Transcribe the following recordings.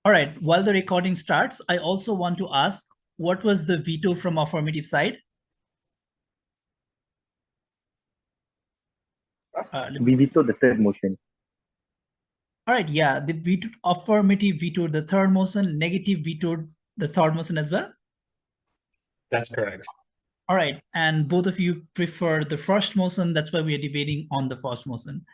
All right, while the recording starts, I also want to ask, what was the veto from affirmative side? We vetoed the third motion. All right, yeah, the affirmative vetoed the third motion, negative vetoed the third motion as well? That's correct. All right, and both of you prefer the first motion. That's why we are debating on the first motion.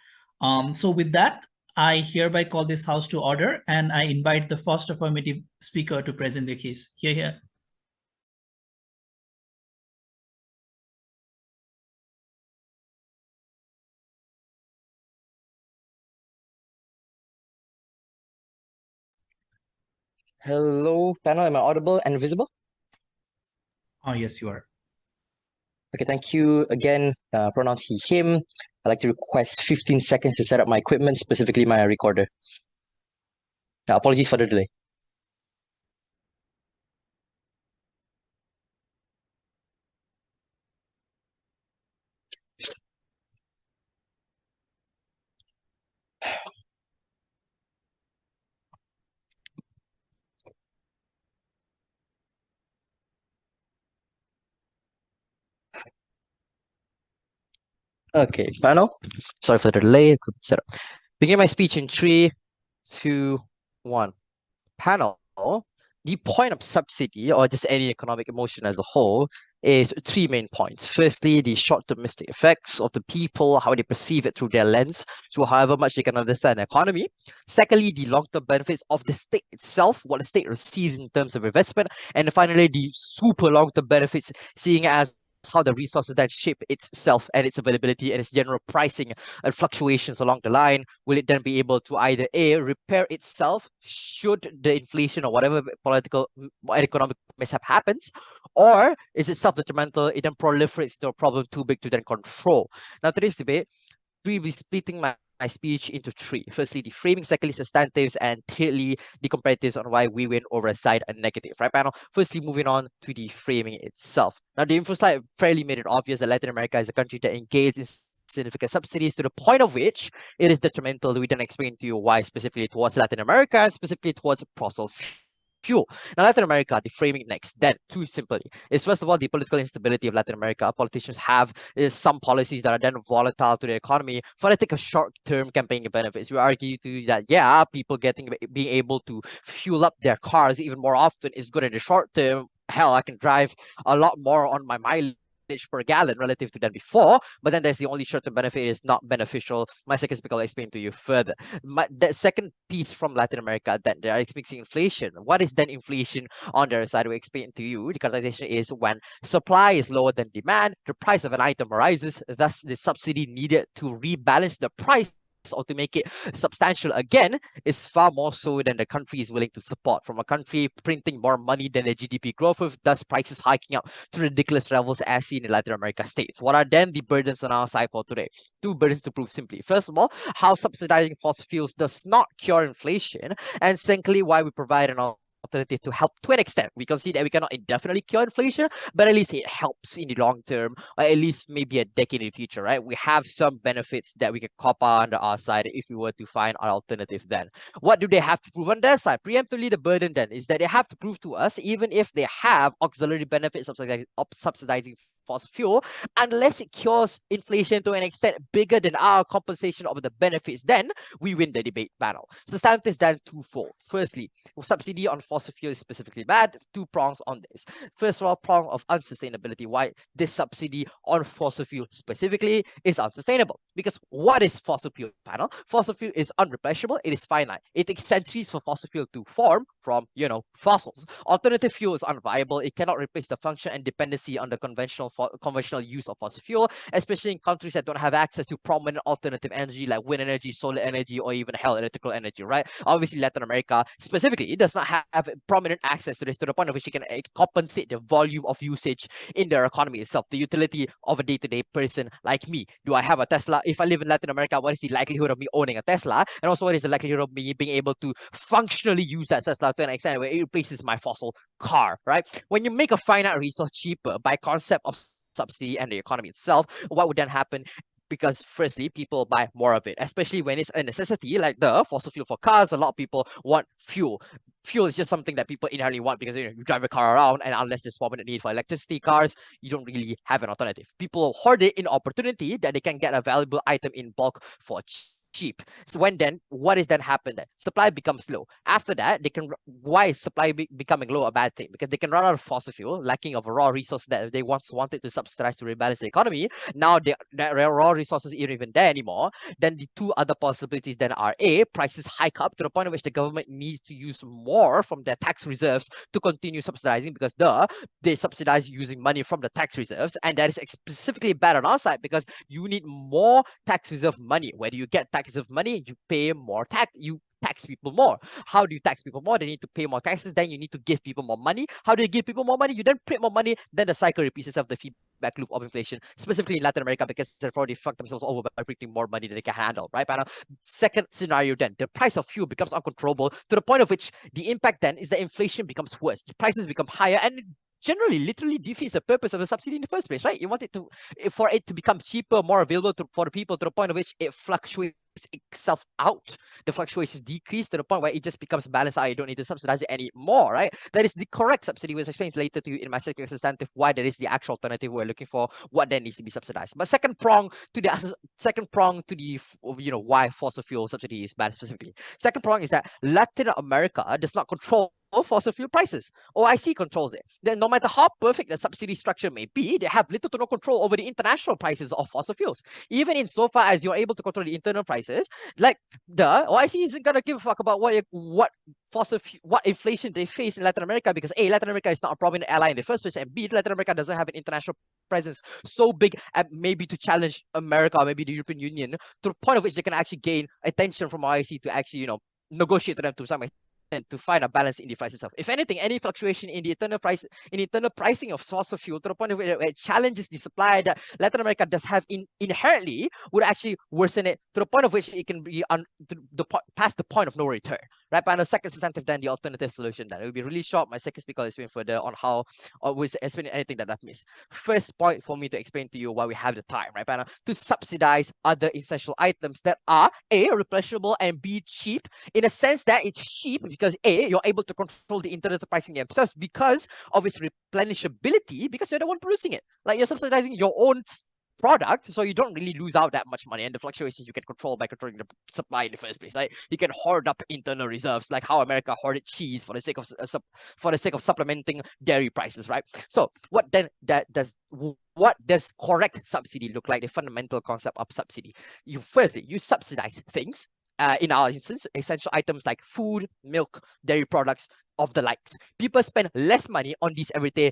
So with that, I hereby call this house to order, and I invite the first affirmative speaker to present their case. Here. Hello, panel. Am I audible and visible? Oh, yes, you are. Okay, thank you again. Pronouns he, him. I'd like to request 15 seconds to set up my equipment, specifically my recorder. Apologies for the delay. Okay, panel. Sorry for the delay. Set up. Begin my speech in 3, 2, 1. Panel. The point of subsidy, or just any economic emotion as a whole, is 3 main points. Firstly, the short-termistic effects of the people, how they perceive it through their lens, so however much they can understand the economy. Secondly, the long-term benefits of the state itself, what the state receives in terms of investment. And finally, the super long-term benefits, seeing as how the resources then shape itself and its availability and its general pricing and fluctuations along the line. Will it then be able to either A, repair itself should the inflation or whatever political or economic mishap happens, or is it self-detrimental? It then proliferates into a problem too big to then control. Now, today's debate, we will be splitting my speech into 3. Firstly, the framing, secondly, substantives, and thirdly, the comparatives on why we win over a side and negative, right, panel? Firstly, moving on to the framing itself. Now, the info slide fairly made it obvious that Latin America is a country that engages in significant subsidies to the point of which it is detrimental. We then explain to you why specifically towards Latin America and specifically towards fossil fuel. Now, Latin America, the framing next, then, too simply, is first of all the political instability of Latin America. Politicians have some policies that are then volatile to the economy for the sake of short-term campaign benefits. We argue to that, yeah, people being able to fuel up their cars even more often is good in the short term. Hell, I can drive a lot more on my mileage per gallon relative to than before, but then there's the only short-term benefit is not beneficial. My second speaker will explain to you further. The second piece from Latin America that they are experiencing inflation. What is then inflation on their side? We explain to you. The categorization is when supply is lower than demand, the price of an item rises, thus the subsidy needed to rebalance the price or to make it substantial again is far more so than the country is willing to support. From a country printing more money than the GDP growth with, thus prices hiking up to ridiculous levels as seen in Latin America states. What are then the burdens on our side for today? 2 burdens to prove simply. First of all, how subsidizing fossil fuels does not cure inflation, and secondly, why we provide an alternative to help to an extent. We can see that we cannot indefinitely cure inflation, but at least it helps in the long term, or at least maybe a decade in the future, right? We have some benefits that we can cop on our side if we were to find an alternative then. What do they have to prove on their side? Preemptively, the burden then is that they have to prove to us, even if they have auxiliary benefits of subsidizing fossil fuel, unless it cures inflation to an extent bigger than our compensation of the benefits, then we win the debate panel. So stand is then twofold. Firstly, subsidy on fossil fuel is specifically bad. 2 prongs on this. First of all, prong of unsustainability. Why this subsidy on fossil fuel specifically is unsustainable? Because what is fossil fuel, panel? Fossil fuel is unreplenishable. It is finite. It takes centuries for fossil fuel to form from, fossils. Alternative fuel is unviable. It cannot replace the function and dependency on the conventional use of fossil fuel, especially in countries that don't have access to prominent alternative energy like wind energy, solar energy, or even electrical energy, right? Obviously, Latin America specifically, it does not have prominent access to this to the point of which it can compensate the volume of usage in their economy itself. The utility of a day-to-day person like me. Do I have a Tesla? If I live in Latin America, what is the likelihood of me owning a Tesla? And also, what is the likelihood of me being able to functionally use that Tesla to an extent where it replaces my fossil car, right? When you make a finite resource cheaper by concept of subsidy and the economy itself, what would then happen? because firstly, people buy more of it, especially when it's a necessity, like the fossil fuel for cars. A lot of people want fuel. Fuel is just something that people inherently want because you drive a car around, and unless there's permanent need for electricity cars, you don't really have an alternative. People hoard it in opportunity that they can get a valuable item in bulk for cheap. So what is then happen then? Supply becomes low. After that, why is supply becoming low a bad thing? Because they can run out of fossil fuel, lacking of raw resource that they once wanted to subsidize to rebalance the economy. Now that raw resources aren't even there anymore. Then the two other possibilities then are A, prices hike up to the point at which the government needs to use more from their tax reserves to continue subsidizing, because they subsidize using money from the tax reserves, and that is specifically bad on our side because you need more tax reserve money. Where do you get tax reserve money? You pay more tax. You tax people more. How do you tax people more? They need to pay more taxes. Then you need to give people more money. How do you give people more money? You then print more money. Then the cycle repeats itself, the feedback loop of inflation, specifically in Latin America, because they've already fucked themselves over by printing more money than they can handle, right? But second scenario, then the price of fuel becomes uncontrollable to the point of which the impact then is that inflation becomes worse. The prices become higher, and generally literally defeats the purpose of the subsidy in the first place, right? You want it to, for it to become cheaper, more available for the people, to the point of which it fluctuates itself out. The fluctuations decrease to the point where it just becomes balanced out. You don't need to subsidize it anymore, right? That is the correct subsidy, which explains later to you in my second substantive why there is the actual alternative we're looking for, what then needs to be subsidized. But second prong to the why fossil fuel subsidy is bad specifically. Second prong is that Latin America does not control fossil fuel prices. OIC controls it. Then no matter how perfect the subsidy structure may be, they have little to no control over the international prices of fossil fuels. Even insofar as you're able to control the internal prices, like the OIC isn't gonna give a fuck about what inflation they face in Latin America, because A, Latin America is not a prominent ally in the first place, and B, Latin America doesn't have an international presence so big maybe to challenge America or maybe the European Union to the point of which they can actually gain attention from OIC to actually, negotiate to them to some extent to find a balance in the price itself. If anything, any fluctuation in the internal pricing of fossil fuel to the point of where it challenges the supply that Latin America does have inherently would actually worsen it to the point of which it can be past the point of no return. Right? But on the second substantive, then the alternative solution, then it will be really short. My second speaker will explain further on how, or will explain anything that I've missed. First point for me to explain to you why we have the time, right? But to subsidize other essential items that are A, replenishable, and B, cheap, in a sense that it's cheap because A, you're able to control the internal pricing themselves because of its replenishability, because you're the one producing it. Like, you're subsidizing your own product, so you don't really lose out that much money, and the fluctuations you can control by controlling the supply in the first place. Right? You can hoard up internal reserves, like how America hoarded cheese for the sake of supplementing dairy prices, right? So what does correct subsidy look like? The fundamental concept of subsidy. You subsidize things. In our instance, essential items like food, milk, dairy products, of the likes. People spend less money on these everyday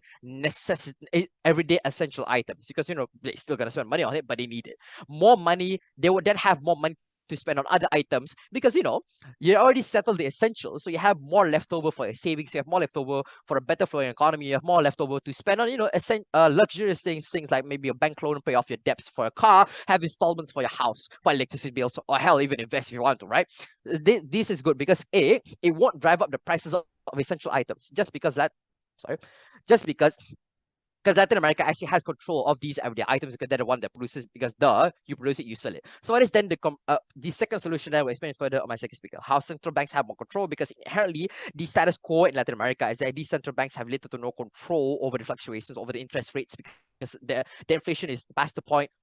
essential items because they're still gonna spend money on it, but they need it. More money, they would then have more money to spend on other items because you already settled the essentials, so you have more leftover for your savings, you have more leftover for a better flowing economy, you have more leftover to spend on luxurious things like maybe a bank loan, pay off your debts for a car, have installments for your house, for electricity bills, or hell, even invest if you want to, right? This is good because A, it won't drive up the prices of essential items just because Latin America actually has control of these everyday items because they're the one that produces, because you produce it, you sell it. So what is then the second solution that I will explain further on my second speaker? How central banks have more control, because inherently the status quo in Latin America is that these central banks have little to no control over the fluctuations, over the interest rates, because the inflation is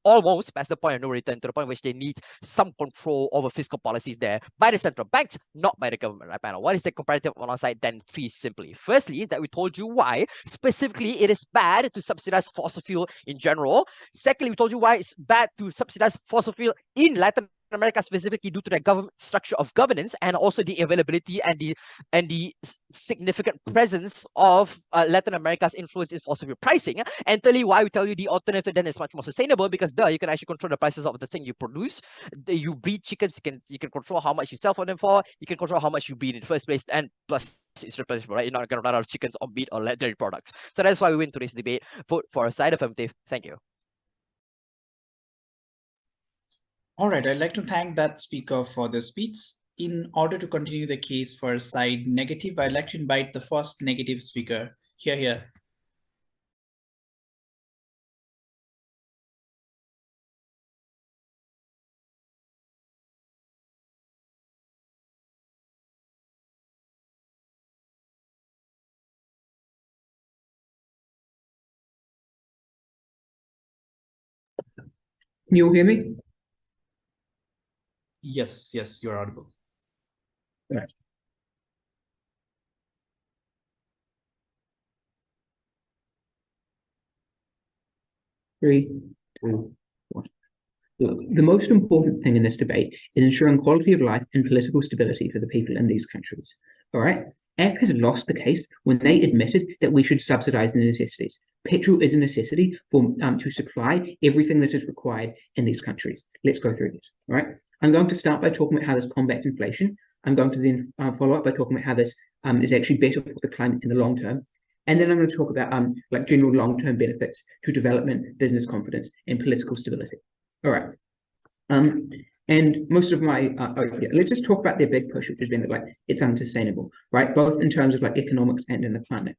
almost past the point of no return, to the point in which they need some control over fiscal policies there by the central banks, not by the government, right, panel? What is the comparative on our side then? Three simply. Firstly is that we told you why specifically it is bad to subsidize fossil fuel in general. Secondly, we told you why it's bad to subsidize fossil fuel in Latin America specifically due to the government structure of governance and also the availability and the significant presence of Latin America's influence in fossil fuel pricing. And thirdly, why we tell you the alternative then is much more sustainable, because you can actually control the prices of the thing you produce. You breed chickens, you can control how much you sell for them for, you can control how much you breed in the first place, and plus it's replenishable, right? You're not going to run out of chickens or meat or dairy products. So that's why we win today's debate. Vote for a side affirmative. Thank you. All right, I'd like to thank that speaker for the speech. In order to continue the case for side negative, I'd like to invite the first negative speaker. Here. Can you all hear me? Yes, you're audible. Right. Three, two, one. Look, the most important thing in this debate is ensuring quality of life and political stability for the people in these countries. All right? ACT has lost the case when they admitted that we should subsidize the necessities. Petrol is a necessity for to supply everything that is required in these countries. Let's go through this. All right? I'm going to start by talking about how this combats inflation. I'm going to then follow up by talking about how this is actually better for the climate in the long term. And then I'm going to talk about like general long-term benefits to development, business confidence, and political stability. All right. And most of my, let's just talk about their big push, which has been that like it's unsustainable, right? Both in terms of like economics and in the climate.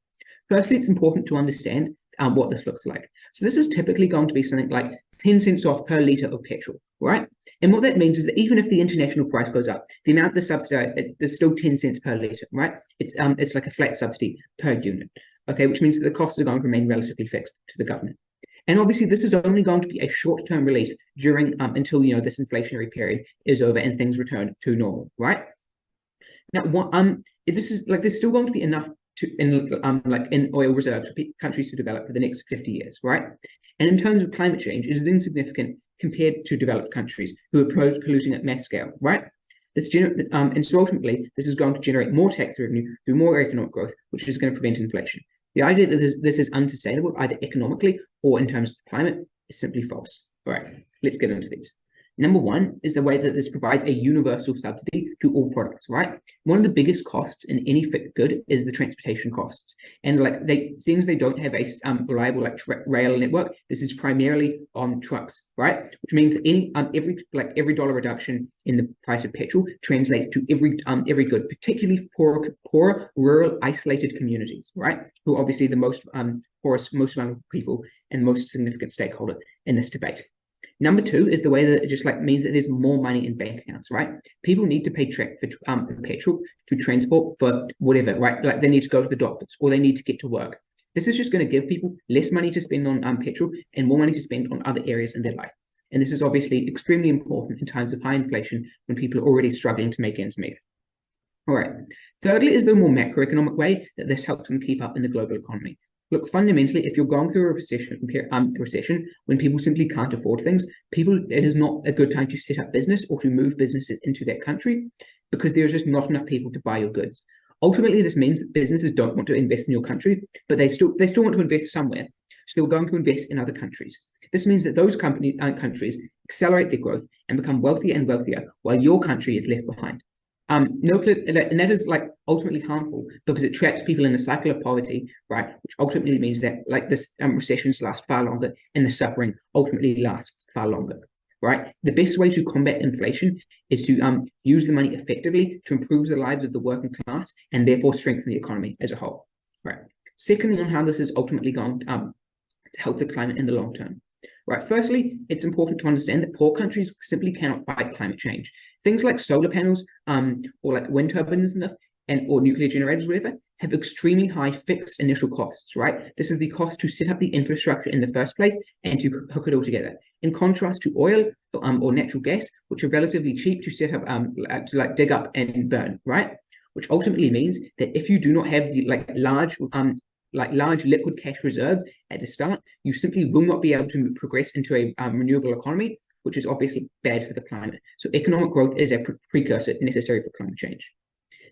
Firstly, it's important to understand what this looks like. So this is typically going to be something like 10 cents off per litre of petrol, right? And what that means is that even if the international price goes up, the amount that's subsidized, there's still 10 cents per litre, right? It's like a flat subsidy per unit, okay? Which means that the costs are going to remain relatively fixed to the government. And obviously, this is only going to be a short-term relief during until this inflationary period is over and things return to normal, right? Now, this is like there's still going to be enough in oil reserves for countries to develop for the next 50 years, right? And in terms of climate change, it is insignificant compared to developed countries who are polluting at mass scale, right? And so ultimately, this is going to generate more tax revenue through more economic growth, which is going to prevent inflation. The idea that this is unsustainable, either economically or in terms of climate, is simply false. All right, let's get into these. Number one is the way that this provides a universal subsidy to all products, right? One of the biggest costs in any good is the transportation costs. And like seeing as they don't have a reliable rail network, this is primarily on trucks, right? Which means that every dollar reduction in the price of petrol translates to every good, particularly for poor, rural, isolated communities, right? Who are obviously the most poorest, most vulnerable people and most significant stakeholder in this debate. Number two is the way that it just means that there's more money in bank accounts, right? People need to pay for petrol, to transport, for whatever, right? Like they need to go to the doctors or they need to get to work. This is just going to give people less money to spend on petrol and more money to spend on other areas in their life. And this is obviously extremely important in times of high inflation when people are already struggling to make ends meet. All right. Thirdly is the more macroeconomic way that this helps them keep up in the global economy. Look, fundamentally, if you're going through a recession when people simply can't afford things, it is not a good time to set up business or to move businesses into that country because there's just not enough people to buy your goods. Ultimately, this means that businesses don't want to invest in your country, but they still want to invest somewhere. So they're going to invest in other countries. This means that those countries accelerate their growth and become wealthier and wealthier while your country is left behind. And that is ultimately harmful because it traps people in a cycle of poverty, right? Which ultimately means that this recessions last far longer and the suffering ultimately lasts far longer, right? The best way to combat inflation is to use the money effectively to improve the lives of the working class and therefore strengthen the economy as a whole, right? Secondly, on how this is ultimately going to help the climate in the long term. Right. Firstly, it's important to understand that poor countries simply cannot fight climate change. Things like solar panels, or like wind turbines and stuff, or nuclear generators, whatever, have extremely high fixed initial costs. Right. This is the cost to set up the infrastructure in the first place and to hook it all together. In contrast to oil or natural gas, which are relatively cheap to set up, to dig up and burn. Right. Which ultimately means that if you do not have the large liquid cash reserves at the start, you simply will not be able to progress into a renewable economy, which is obviously bad for the climate. So economic growth is a precursor necessary for climate change.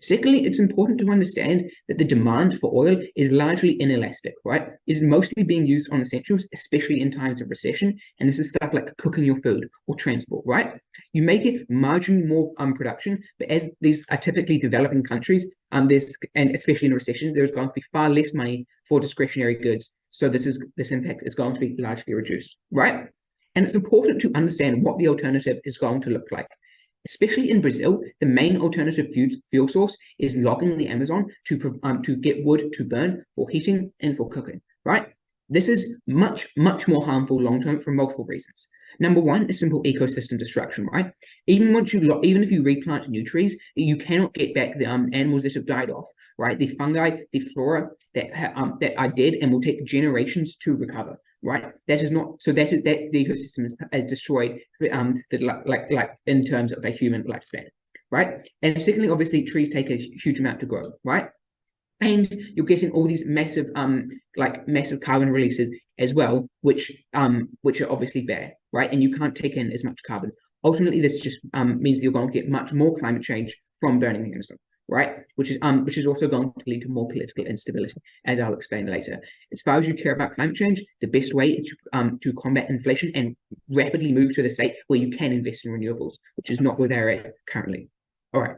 Secondly, it's important to understand that the demand for oil is largely inelastic, right? It is mostly being used on essentials, especially in times of recession, and this is stuff like cooking your food or transport, right? You may get marginally more production, but as these are typically developing countries, and especially in a recession, there's going to be far less money for discretionary goods. So this impact is going to be largely reduced, right? And it's important to understand what the alternative is going to look like. Especially in Brazil, the main alternative fuel source is logging the Amazon to get wood to burn for heating and for cooking, right? This is much, much more harmful long-term for multiple reasons. Number one is simple ecosystem destruction, right? Even if you replant new trees, you cannot get back the animals that have died off, right? The fungi, the flora that are dead and will take generations to recover, right? That is not so that the ecosystem is destroyed like in terms of a human lifespan, right? And secondly, obviously, trees take a huge amount to grow, right? And you're getting all these massive massive carbon releases as well, which are obviously bad, right? And you can't take in as much carbon. Ultimately, this just means you're going to get much more climate change from burning the Amazon, right? Which is also going to lead to more political instability, as I'll explain later. As far as you care about climate change, the best way is to combat inflation and rapidly move to the state where you can invest in renewables, which is not where they're at currently. All right.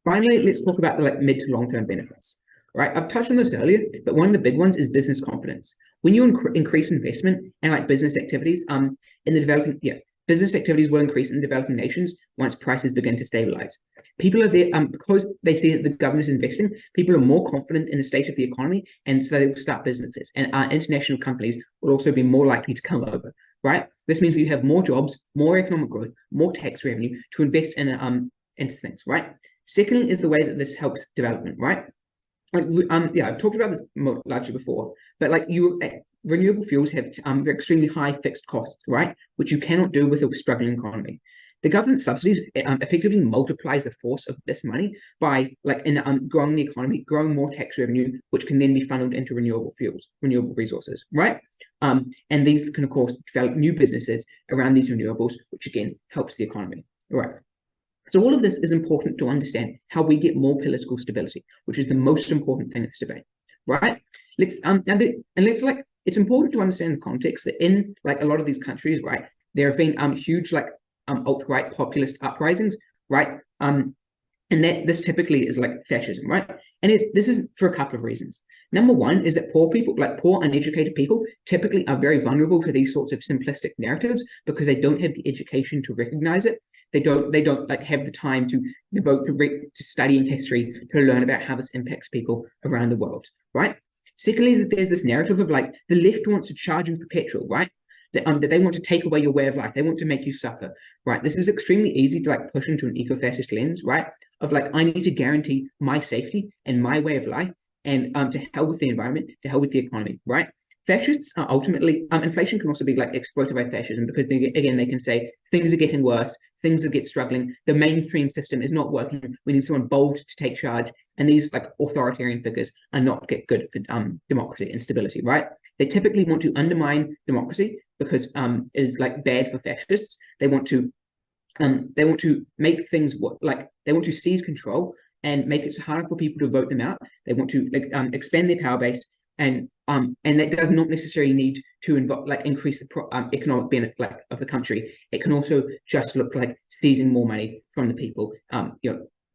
Finally, let's talk about the mid to long-term benefits. Right, I've touched on this earlier, but one of the big ones is business confidence. When you increase investment and business activities, in the developing, business activities will increase in developing nations once prices begin to stabilize. People are there because they see that the government is investing. People are more confident in the state of the economy, and so they will start businesses. And international companies will also be more likely to come over. Right, this means that you have more jobs, more economic growth, more tax revenue to invest in into things. Right. Secondly, is the way that this helps development. Right. I've talked about this largely before, but renewable fuels have extremely high fixed costs, right? Which you cannot do with a struggling economy. The government subsidies effectively multiplies the force of this money by growing the economy, growing more tax revenue, which can then be funneled into renewable fuels, renewable resources, right? And these can of course develop new businesses around these renewables, which again helps the economy, right? So all of this is important to understand how we get more political stability, which is the most important thing in this debate, right? It's important to understand the context that in a lot of these countries, right, there have been huge alt-right populist uprisings, right? And that this typically is fascism, right? And this is for a couple of reasons. Number one is that poor people, poor uneducated people, typically are very vulnerable to these sorts of simplistic narratives because they don't have the education to recognize it. They don't have the time to devote to studying history to learn about how this impacts people around the world, right? Secondly, there's this narrative of the left wants to charge you for petrol, right? That they want to take away your way of life. They want to make you suffer, right? This is extremely easy to push into an eco-fascist lens, right? Of I need to guarantee my safety and my way of life, and to hell with the environment, to hell with the economy, right? Fascists are ultimately, inflation can also be exploited by fascism because they can say things are getting worse, things are struggling, the mainstream system is not working, we need someone bold to take charge, and these authoritarian figures are not good for democracy and stability, right? They typically want to undermine democracy because it is bad for fascists. They want to make things they want to seize control and make it harder for people to vote them out. They want to expand their power base, and that does not necessarily need to increase the economic benefit of the country. It can also just look like seizing more money from the people,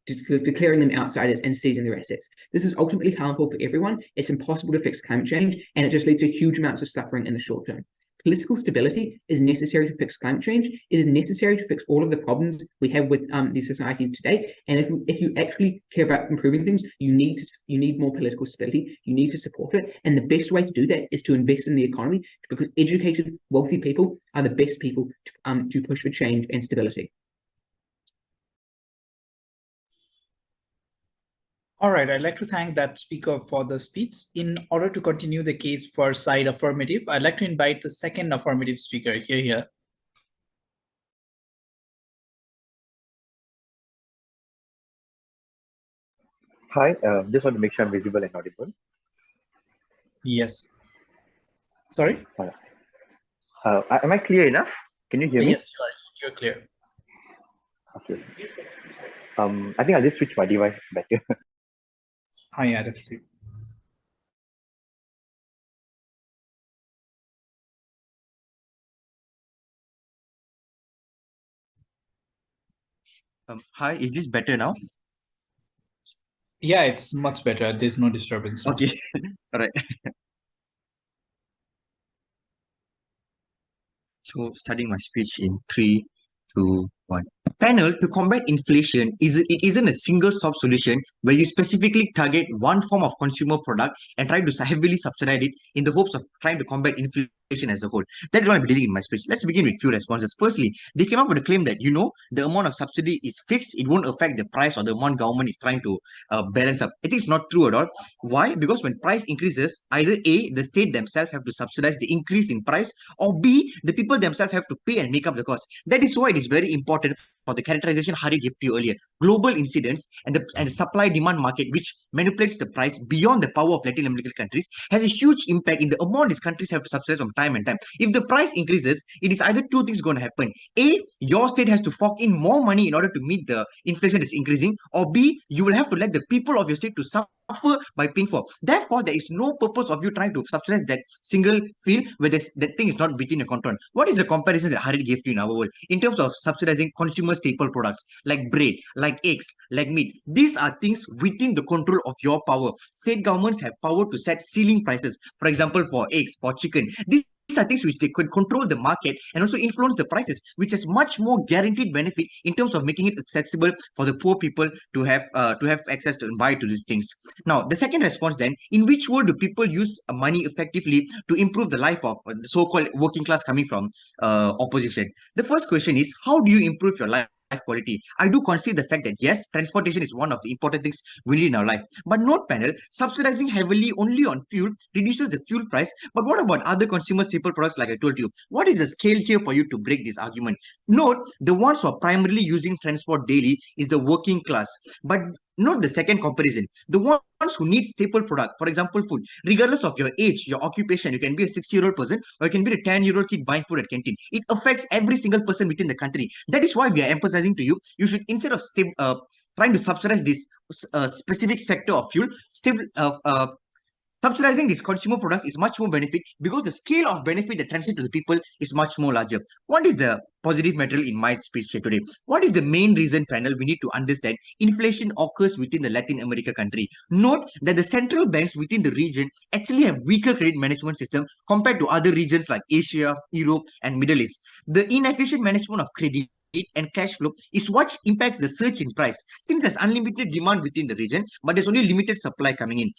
declaring them outsiders and seizing their assets. This is ultimately harmful for everyone. It's impossible to fix climate change, and it just leads to huge amounts of suffering in the short term. Political stability is necessary to fix climate change. It is necessary to fix all of the problems we have with these societies today. And if you actually care about improving things, you need more political stability. You need to support it. And the best way to do that is to invest in the economy, because educated, wealthy people are the best people to push for change and stability. All right, I'd like to thank that speaker for the speech. In order to continue the case for side affirmative, I'd like to invite the second affirmative speaker here. Hi, just want to make sure I'm visible and audible. Yes. Sorry? Am I clear enough? Can you hear me? Yes, you're clear. Okay. I think I'll just switch my device better. Oh, yeah, definitely. Hi, is this better now? Yeah, it's much better. There's no disturbance now. Okay, all right. So, starting my speech in 3, 2, 1. Panel, to combat inflation, it isn't a single stop solution where you specifically target one form of consumer product and try to heavily subsidize it in the hopes of trying to combat inflation as a whole. That is what I'm dealing in my speech. Let's begin with few responses. Firstly, they came up with a claim that, the amount of subsidy is fixed. It won't affect the price or the amount government is trying to balance up. I think it's not true at all. Why? Because when price increases, either A, the state themselves have to subsidize the increase in price, or B, the people themselves have to pay and make up the cost. That is why it is very important for the characterization Harith gave to you earlier. Global incidents and the supply-demand market, which manipulates the price beyond the power of Latin American countries, has a huge impact in the amount these countries have to subsidize from time and time. If the price increases, it is either two things going to happen. A, your state has to fork in more money in order to meet the inflation that's increasing, or B, you will have to let the people of your state to suffer by paying for. Therefore, there is no purpose of you trying to subsidize that single field where that thing is not within your control. What is the comparison that Harith gave to you in our world in terms of subsidizing consumer staple products like bread, like eggs, like meat? These are things within the control of your power. State governments have power to set ceiling prices. For example, for eggs, for chicken. These are things which they can control the market and also influence the prices, which has much more guaranteed benefit in terms of making it accessible for the poor people to have access to and buy to these things. Now, the second response then, in which world do people use money effectively to improve the life of the so-called working class coming from opposition? The first question is, how do you improve your life quality? I do concede the fact that yes, transportation is one of the important things we need in our life. But note panel, subsidizing heavily only on fuel reduces the fuel price. But what about other consumer staple products like I told you? What is the scale here for you to break this argument? Note, the ones who are primarily using transport daily is the working class. But note the second comparison. The ones who need staple product, for example, food, regardless of your age, your occupation, you can be a 60-year-old person or you can be a 10-year-old kid buying food at canteen. It affects every single person within the country. That is why we are emphasizing to you, you should, instead of trying to subsidize this specific sector of fuel, subsidizing these consumer products is much more benefit because the scale of benefit that transmits to the people is much more larger. What is the positive material in my speech here today? What is the main reason, panel, we need to understand inflation occurs within the Latin America country? Note that the central banks within the region actually have weaker credit management system compared to other regions like Asia, Europe, and Middle East. The inefficient management of credit and cash flow is what impacts the surge in price, since there's unlimited demand within the region, but there's only limited supply coming in.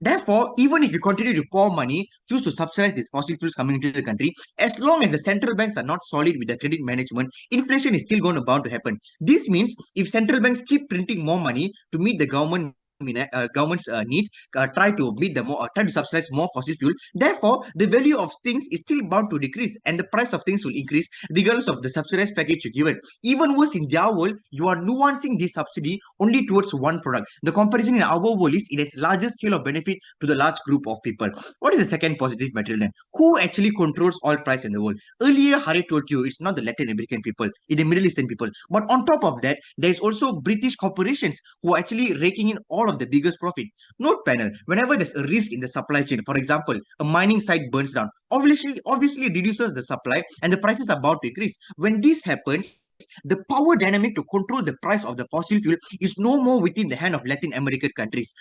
Therefore, even if you continue to pour money, choose to subsidize these fossil fuels coming into the country, as long as the central banks are not solid with their credit management, inflation is still going to bound to happen. This means if central banks keep printing more money to meet the government's need, try to subsidize more fossil fuel. Therefore, the value of things is still bound to decrease, and the price of things will increase regardless of the subsidized package you given. Even worse, in their world, you are nuancing this subsidy only towards one product. The comparison in our world is it has larger scale of benefit to the large group of people. What is the second positive material then? Who actually controls oil price in the world? Earlier, Harith told you it's not the Latin American people, it's the Middle Eastern people. But on top of that, there is also British corporations who are actually raking in all of the biggest profit. Note panel, whenever there's a risk in the supply chain, for example, a mining site burns down, obviously reduces the supply and the prices are bound to increase. When this happens, the power dynamic to control the price of the fossil fuel is no more within the hand of Latin American countries.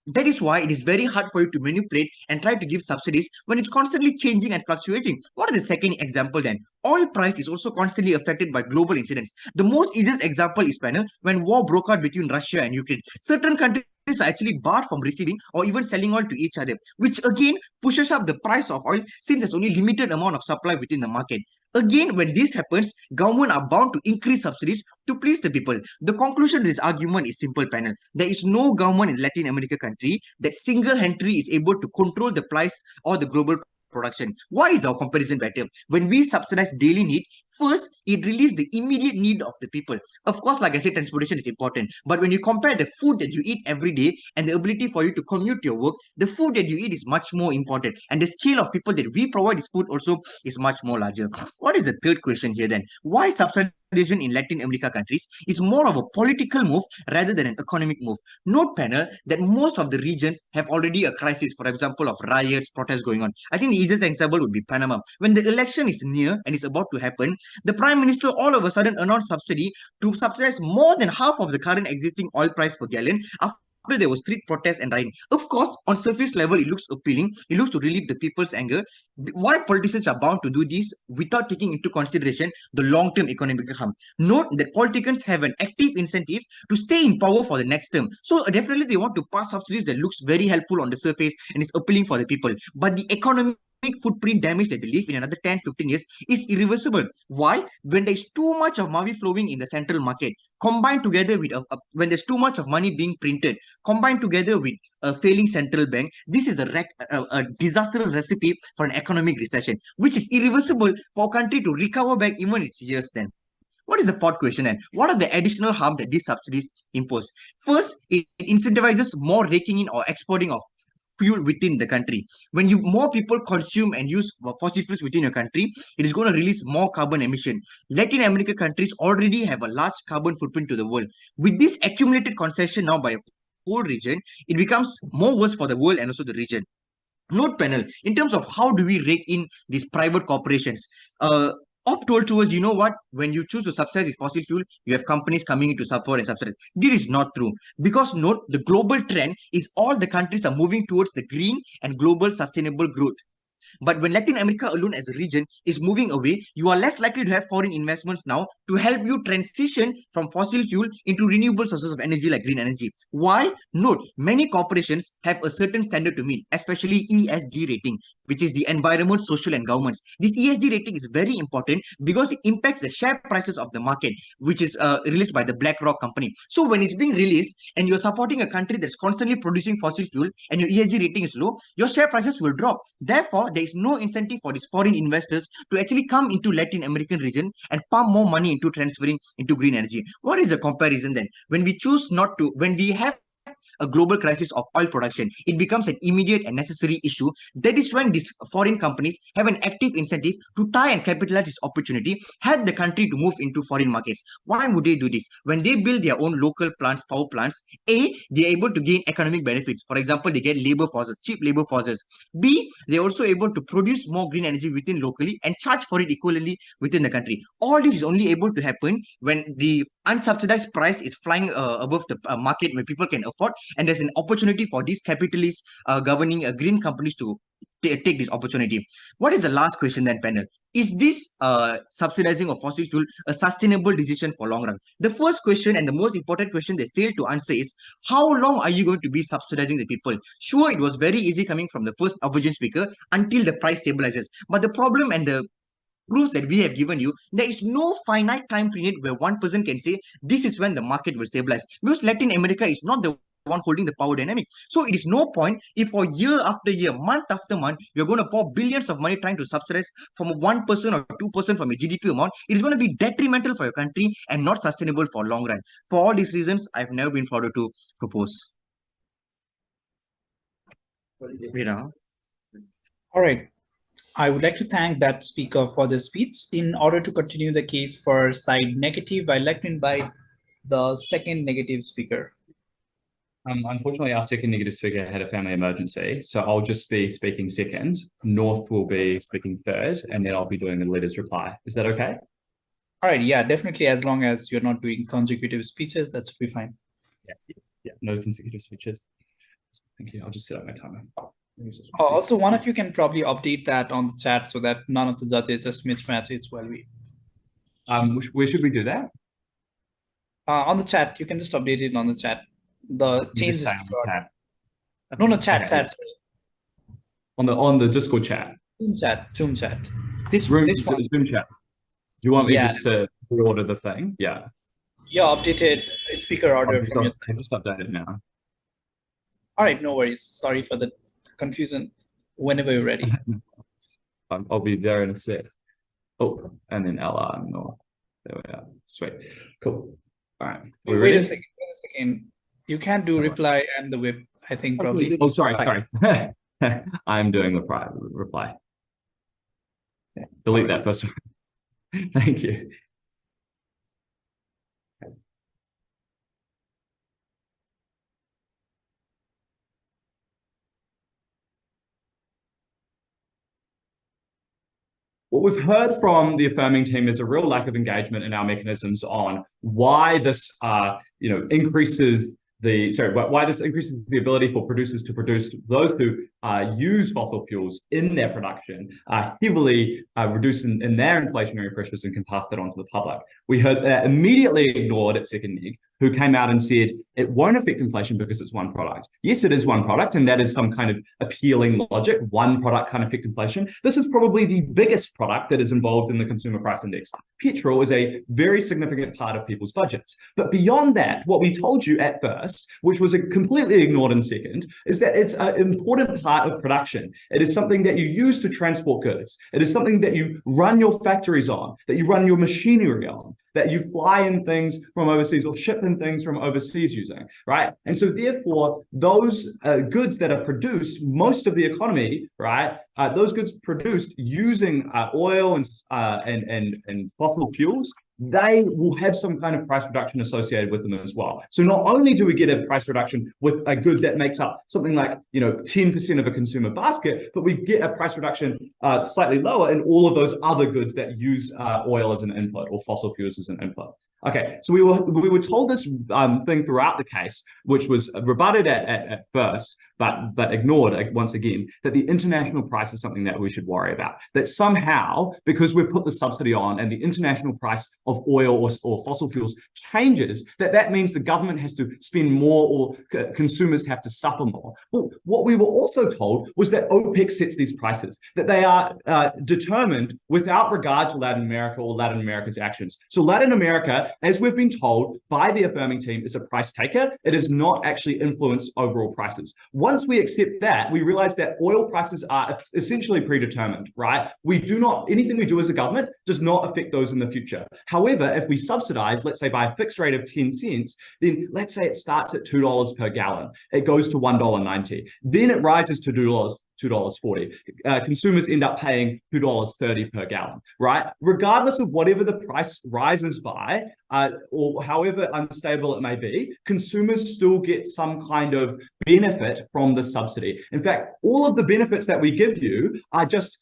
That is why it is very hard for you to manipulate and try to give subsidies when it's constantly changing and fluctuating. What is the second example then? Oil price is also constantly affected by global incidents. The most easiest example is, panel, when war broke out between Russia and Ukraine. Certain countries are actually barred from receiving or even selling oil to each other, which again pushes up the price of oil since there's only limited amount of supply within the market. Again, when this happens, government are bound to increase subsidies to please the people. The conclusion of this argument is simple, panel. There is no government in Latin America country that single-handedly is able to control the price or the global production. Why is our comparison better? When we subsidize daily need, first, it relieves the immediate need of the people. Of course, like I said, transportation is important. But when you compare the food that you eat every day and the ability for you to commute to your work, the food that you eat is much more important. And the scale of people that we provide this food also is much more larger. What is the third question here then? Why subsidization in Latin America countries is more of a political move rather than an economic move? Note, panel, that most of the regions have already a crisis, for example, of riots, protests going on. I think the easiest example would be Panama. When the election is near and is about to happen, the Prime Minister all of a sudden announced subsidy to subsidize more than half of the current existing oil price per gallon after there was street protests and rioting. Of course, on surface level, it looks appealing. It looks to relieve the people's anger. Why politicians are bound to do this without taking into consideration the long-term economic harm? Note that politicians have an active incentive to stay in power for the next term. So definitely they want to pass subsidies that looks very helpful on the surface and is appealing for the people. But the economic footprint damage that they leave in another 10, 15 years is irreversible. Why? When there's too much of money flowing in the central market, combined together with when there's too much of money being printed, combined together with a failing central bank, this is a disastrous recipe for an economic recession, which is irreversible for a country to recover back even its years then. What is the fourth question then? What are the additional harm that these subsidies impose? First, it incentivizes more raking in or exporting of fuel within the country. When more people consume and use fossil fuels within your country, it is going to release more carbon emission. Latin American countries already have a large carbon footprint to the world. With this accumulated concession now by a whole region, it becomes more worse for the world and also the region. Note panel, in terms of how do we rake in these private corporations, Op told to us, you know what, when you choose to subsidize this fossil fuel, you have companies coming in to support and subsidize. This is not true, because note, the global trend is all the countries are moving towards the green and global sustainable growth. But when Latin America alone as a region is moving away, you are less likely to have foreign investments now to help you transition from fossil fuel into renewable sources of energy like green energy. Why? Note, many corporations have a certain standard to meet, especially ESG rating, which is the environment, social and governance. This ESG rating is very important because it impacts the share prices of the market, which is released by the BlackRock company. So when it's being released and you're supporting a country that's constantly producing fossil fuel and your ESG rating is low, your share prices will drop. Therefore, there is no incentive for these foreign investors to actually come into Latin American region and pump more money into transferring into green energy. What is the comparison then? When we choose not to, when we have a global crisis of oil production, it becomes an immediate and necessary issue. That is when these foreign companies have an active incentive to try and capitalize this opportunity, help the country to move into foreign markets. Why would they do this? When they build their own local plants, power plants, A, they're able to gain economic benefits. For example, they get labor forces, cheap labor forces. B, they're also able to produce more green energy within locally and charge for it equivalently within the country. All this is only able to happen when the unsubsidized price is flying above the market where people can afford, and there's an opportunity for these capitalists governing green companies to take this opportunity. What is the last question then, panel? Is this subsidizing of fossil fuel a sustainable decision for long run? The first question and the most important question they failed to answer is, how long are you going to be subsidizing the people? Sure, it was very easy coming from the first opposition speaker until the price stabilizes. But the problem and the proofs that we have given you, there is no finite time period where one person can say this is when the market will stabilize, because Latin America is not the one holding the power dynamic. So it is no point if for year after year, month after month, you're going to pour billions of money trying to subsidize from 1% or 2% from your GDP amount. It is going to be detrimental for your country and not sustainable for long run. For all these reasons, I've never been proud to propose. All right. I would like to thank that speaker for the speech. In order to continue the case for side negative, I'd like to invite the second negative speaker. Unfortunately, our second negative speaker had a family emergency, so I'll just be speaking second. North will be speaking third, and then I'll be doing the leader's reply. Is that okay? All right, yeah, definitely. As long as you're not doing consecutive speeches, that's be fine. Yeah, no consecutive speeches. Thank you. I'll just set up my timer. Also, one of you can probably update that on the chat so that none of the judges just mismatch it while we. Where should we do that? On the chat, you can just update it on the chat. The change is chat. No, chat, Okay. chat. Sorry. On the Discord chat. Zoom chat. This Room, this one. Zoom chat. Do you want me Yeah. just to reorder the thing? Yeah. Yeah, updated speaker order from your I'll side. just update it now. All right, no worries. Sorry for the confusion. Whenever you're ready. I'll be there in a sec. Oh, and then LR. No. There we are. Sweet. Cool. All right. Wait a second. You can't do reply and the whip, I think, probably. Oh, sorry. I'm doing the reply. Yeah, delete that first one. Thank you. What we've heard from the affirming team is a real lack of engagement in our mechanisms on why this, increases why this increases the ability for producers to produce those who use fossil fuels in their production, heavily reduce in their inflationary pressures and can pass that on to the public. We heard that immediately ignored at second neg who came out and said it won't affect inflation because it's one product. Yes, it is one product, and that is some kind of appealing logic. One product can't affect inflation. This is probably the biggest product that is involved in the consumer price index. Petrol is a very significant part of people's budgets. But beyond that, what we told you at first, which was completely ignored in second, is that it's an important part of production. It is something that you use to transport goods. It is something that you run your factories on, that you run your machinery on, that you fly in things from overseas or ship in things from overseas using, right? And so therefore, those goods that are produced, most of the economy, right? Those goods produced using oil and fossil fuels, they will have some kind of price reduction associated with them as well. So not only do we get a price reduction with a good that makes up something like 10% of a consumer basket, but we get a price reduction slightly lower in all of those other goods that use oil as an input or fossil fuels as an input. Okay, so we were told this thing throughout the case, which was rebutted at first, but ignored once again, that the international price is something that we should worry about. That somehow, because we've put the subsidy on and the international price of oil or fossil fuels changes, that means the government has to spend more or consumers have to suffer more. Well, what we were also told was that OPEC sets these prices, that they are determined without regard to Latin America or Latin America's actions. So Latin America, as we've been told by the affirming team, is a price taker. It does not actually influence overall prices. Once we accept that, we realize that oil prices are essentially predetermined, right? Anything we do as a government does not affect those in the future. However, if we subsidize, let's say by a fixed rate of 10 cents, then let's say it starts at $2 per gallon. It goes to $1.90. Then it rises to $2.40. Consumers end up paying $2.30 per gallon, right? Regardless of whatever the price rises by, or however unstable it may be, consumers still get some kind of benefit from the subsidy. In fact, all of the benefits that we give you are just,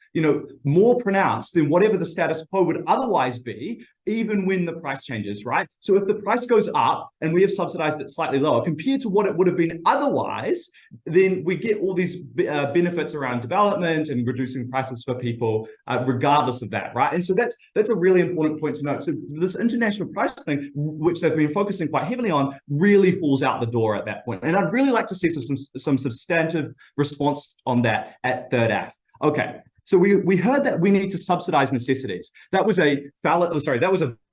more pronounced than whatever the status quo would otherwise be, even when the price changes, right? So if the price goes up and we have subsidized it slightly lower compared to what it would have been otherwise, then we get all these benefits around development and reducing prices for people, regardless of that, right? And so that's a really important point to note. So this international price thing, which they've been focusing quite heavily on, really falls out the door at that point. And I'd really like to see some substantive response on that at third F. Okay. So we heard that we need to subsidize necessities. That was a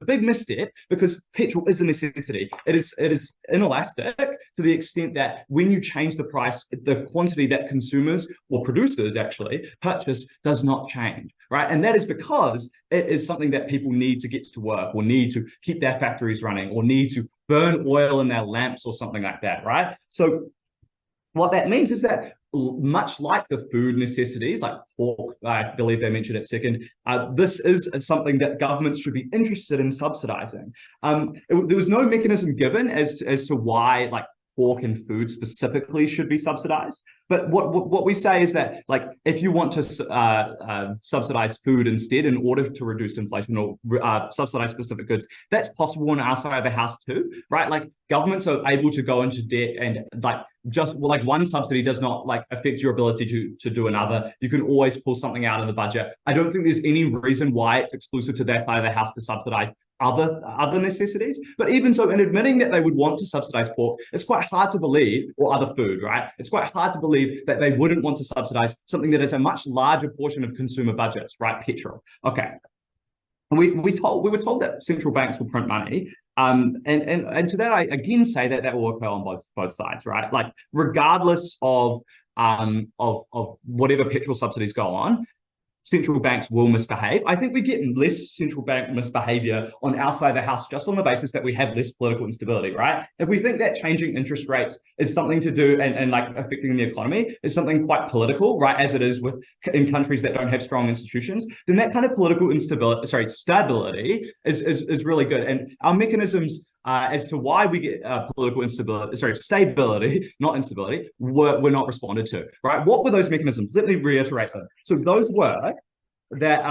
big misstep, because petrol is a necessity. It is inelastic to the extent that when you change the price, the quantity that consumers or producers actually purchase does not change, right? And that is because it is something that people need to get to work, or need to keep their factories running, or need to burn oil in their lamps or something like that, right? So what that means is that, much like the food necessities, like pork, I believe they mentioned it second, this is something that governments should be interested in subsidizing. There was no mechanism given as to why, like, pork and food specifically should be subsidized. But what we say is that, like, if you want to subsidize food instead in order to reduce inflation, or subsidize specific goods, that's possible on our side of the house too, right? Like, governments are able to go into debt, and one subsidy does not affect your ability to do another. You can always pull something out of the budget. I don't think there's any reason why it's exclusive to that side of the house to subsidize other necessities. But even so, in admitting that they would want to subsidize pork, it's quite hard to believe, or other food, right? It's quite hard to believe that they wouldn't want to subsidize something that is a much larger portion of consumer budgets, right? Petrol. Okay. We were told that central banks will print money. And to that, I again say that will occur on both sides, right? Like, regardless of whatever petrol subsidies go on, central banks will misbehave. I think we get less central bank misbehavior on our side of the house just on the basis that we have less political instability, right? If we think that changing interest rates is something to do and affecting the economy is something quite political, right, as it is in countries that don't have strong institutions, then that kind of political stability is really good. And our mechanisms as to why we get political stability, not instability, were not responded to, right? What were those mechanisms? Let me reiterate them. So those were that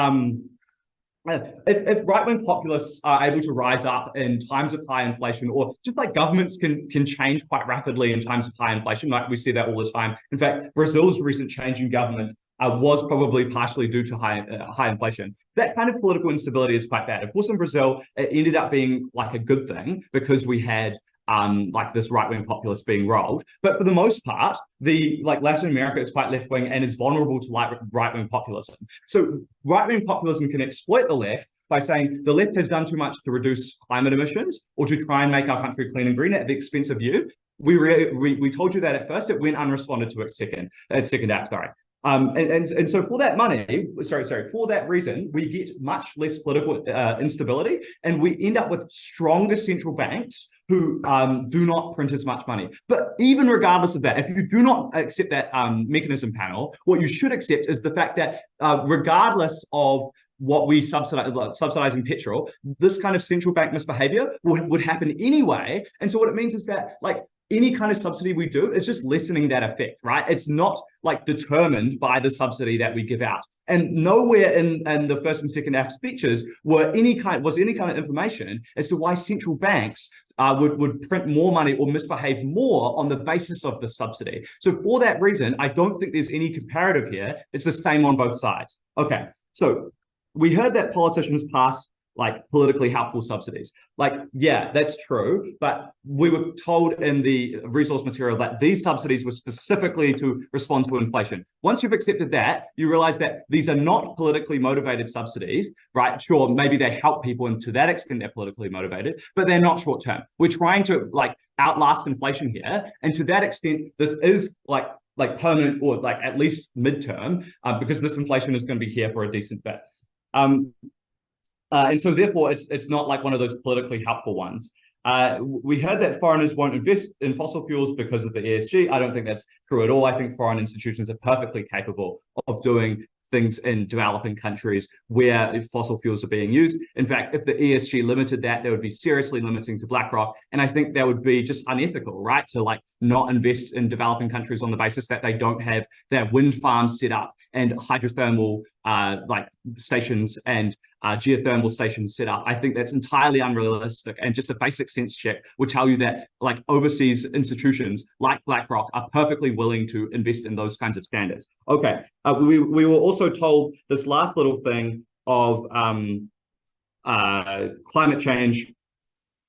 if right-wing populists are able to rise up in times of high inflation, or just like governments can change quite rapidly in times of high inflation, like we see that all the time. In fact, Brazil's recent change in government was probably partially due to high inflation. That kind of political instability is quite bad. Of course, in Brazil, it ended up being like a good thing, because we had like this right-wing populist being rolled. But for the most part, Latin America is quite left-wing and is vulnerable to right-wing populism. So right-wing populism can exploit the left by saying the left has done too much to reduce climate emissions or to try and make our country clean and green at the expense of you. We told you that at first, it went unresponded to at second half, sorry. And so for that money, for that reason, we get much less political instability, and we end up with stronger central banks who do not print as much money. But even regardless of that, if you do not accept that mechanism panel, what you should accept is the fact that regardless of what we subsidizing petrol, this kind of central bank misbehavior would happen anyway. And so what it means is that any kind of subsidy we do is just lessening that effect, right? It's not determined by the subsidy that we give out. And nowhere in the first and second half speeches was any kind of information as to why central banks would print more money or misbehave more on the basis of the subsidy. So for that reason, I don't think there's any comparative here. It's the same on both sides. Okay, so we heard that politicians pass politically helpful subsidies. Yeah, that's true, but we were told in the resource material that these subsidies were specifically to respond to inflation. Once you've accepted that, you realize that these are not politically motivated subsidies, right? Sure, maybe they help people, and to that extent they're politically motivated, but they're not short term. We're trying to outlast inflation here, and to that extent, this is permanent or at least midterm, because this inflation is going to be here for a decent bit. And so therefore, it's not one of those politically helpful ones. We heard that foreigners won't invest in fossil fuels because of the ESG. I don't think that's true at all. I think foreign institutions are perfectly capable of doing things in developing countries where fossil fuels are being used. In fact, if the ESG limited that, they would be seriously limiting to BlackRock. And I think that would be just unethical, right? To not invest in developing countries on the basis that they don't have their wind farms set up and hydrothermal stations and geothermal stations set up. I think that's entirely unrealistic, and just a basic sense check would tell you that overseas institutions like BlackRock are perfectly willing to invest in those kinds of standards. Okay, we were also told this last little thing of climate change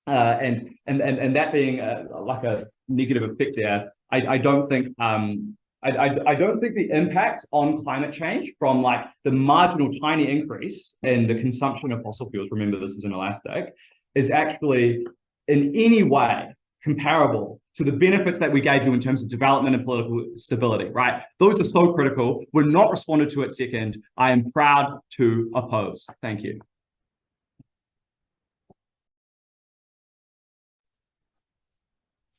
and that being a negative effect there. I don't think I don't think the impact on climate change from the marginal tiny increase in the consumption of fossil fuels, remember this is inelastic, is actually in any way comparable to the benefits that we gave you in terms of development and political stability, right? Those are so critical. We're not responded to at second. I am proud to oppose. Thank you.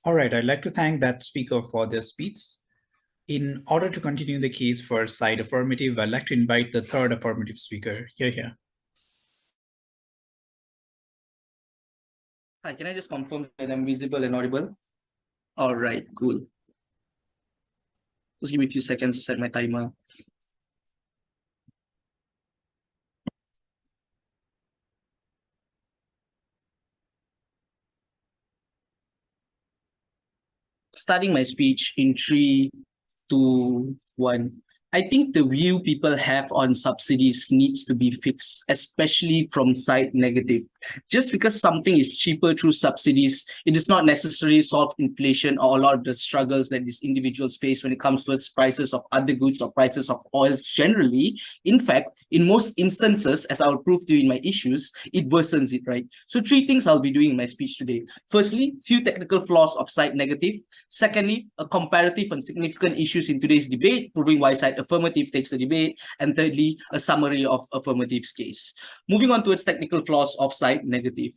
All right, I'd like to thank that speaker for their speech. In order to continue the case for side affirmative, I'd like to invite the third affirmative speaker. Here. Hi, can I just confirm that I'm visible and audible? All right, cool. Just give me a few seconds to set my timer. Starting my speech in 3, 2, 1. I think the view people have on subsidies needs to be fixed, especially from side negative. Just because something is cheaper through subsidies, it does not necessarily solve inflation or a lot of the struggles that these individuals face when it comes to prices of other goods or prices of oils generally. In fact, in most instances, as I'll prove to you in my issues, it worsens it, right? So 3 things I'll be doing in my speech today. Firstly, few technical flaws of side negative. Secondly, a comparative on significant issues in today's debate, proving why side affirmative takes the debate. And thirdly, a summary of affirmative's case. Moving on towards technical flaws of side negative.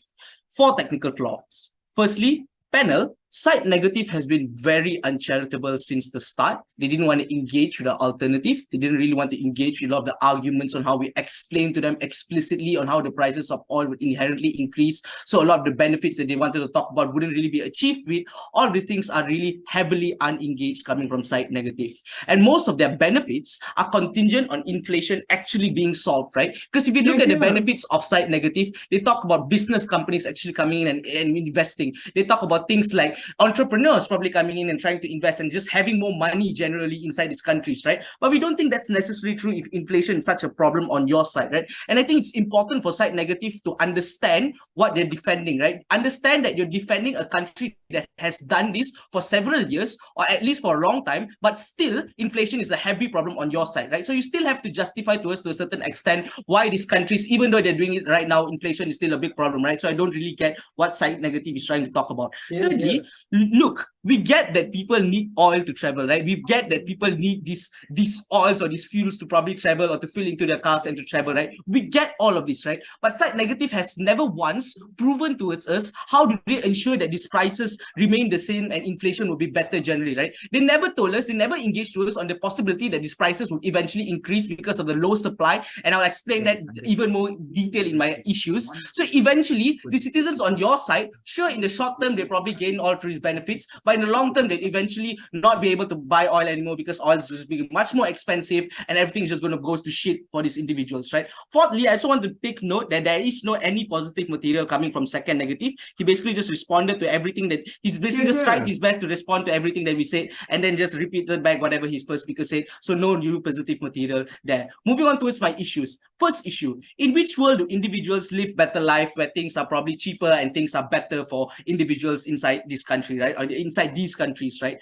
4 technical flaws. Firstly, panel, side negative has been very uncharitable since the start. They didn't want to engage with the alternative. They didn't really want to engage with a lot of the arguments on how we explain to them explicitly on how the prices of oil would inherently increase. So a lot of the benefits that they wanted to talk about wouldn't really be achieved with. All these things are really heavily unengaged coming from side negative. And most of their benefits are contingent on inflation actually being solved, right? Because if you look at the benefits of side negative, they talk about business companies actually coming in and investing. They talk about things like right? Entrepreneurs probably coming in and trying to invest and just having more money generally inside these countries, right? But we don't think that's necessarily true if inflation is such a problem on your side, right? And I think it's important for side negative to understand what they're defending, right? Understand that you're defending a country that has done this for several years, or at least for a long time, but still inflation is a heavy problem on your side, right? So you still have to justify to us to a certain extent why these countries, even though they're doing it right now, inflation is still a big problem, right? So I don't really get what side negative is trying to talk about. Thirdly, look, we get that people need oil to travel, right? We get that people need these oils or these fuels to probably travel or to fill into their cars and to travel, right? We get all of this, right? But side negative has never once proven towards us how do they ensure that these prices remain the same and inflation will be better generally, right? They never told us, they never engaged to us on the possibility that these prices would eventually increase because of the low supply, and I'll explain that even more detail in my issues. So eventually, the citizens on your side, sure, in the short term, they probably gain all these benefits, but in the long term, they eventually not be able to buy oil anymore because oil is just being much more expensive and everything is just going to go to shit for these individuals, right? Fourthly, I also want to take note that there is no any positive material coming from second negative. He basically just responded to everything that he's basically just tried his best to respond to everything that we said and then just repeated back whatever his first speaker said. So no new positive material there. Moving on towards my issues. First issue, in which world do individuals live better life where things are probably cheaper and things are better for individuals inside this country, right? Or inside these countries, right?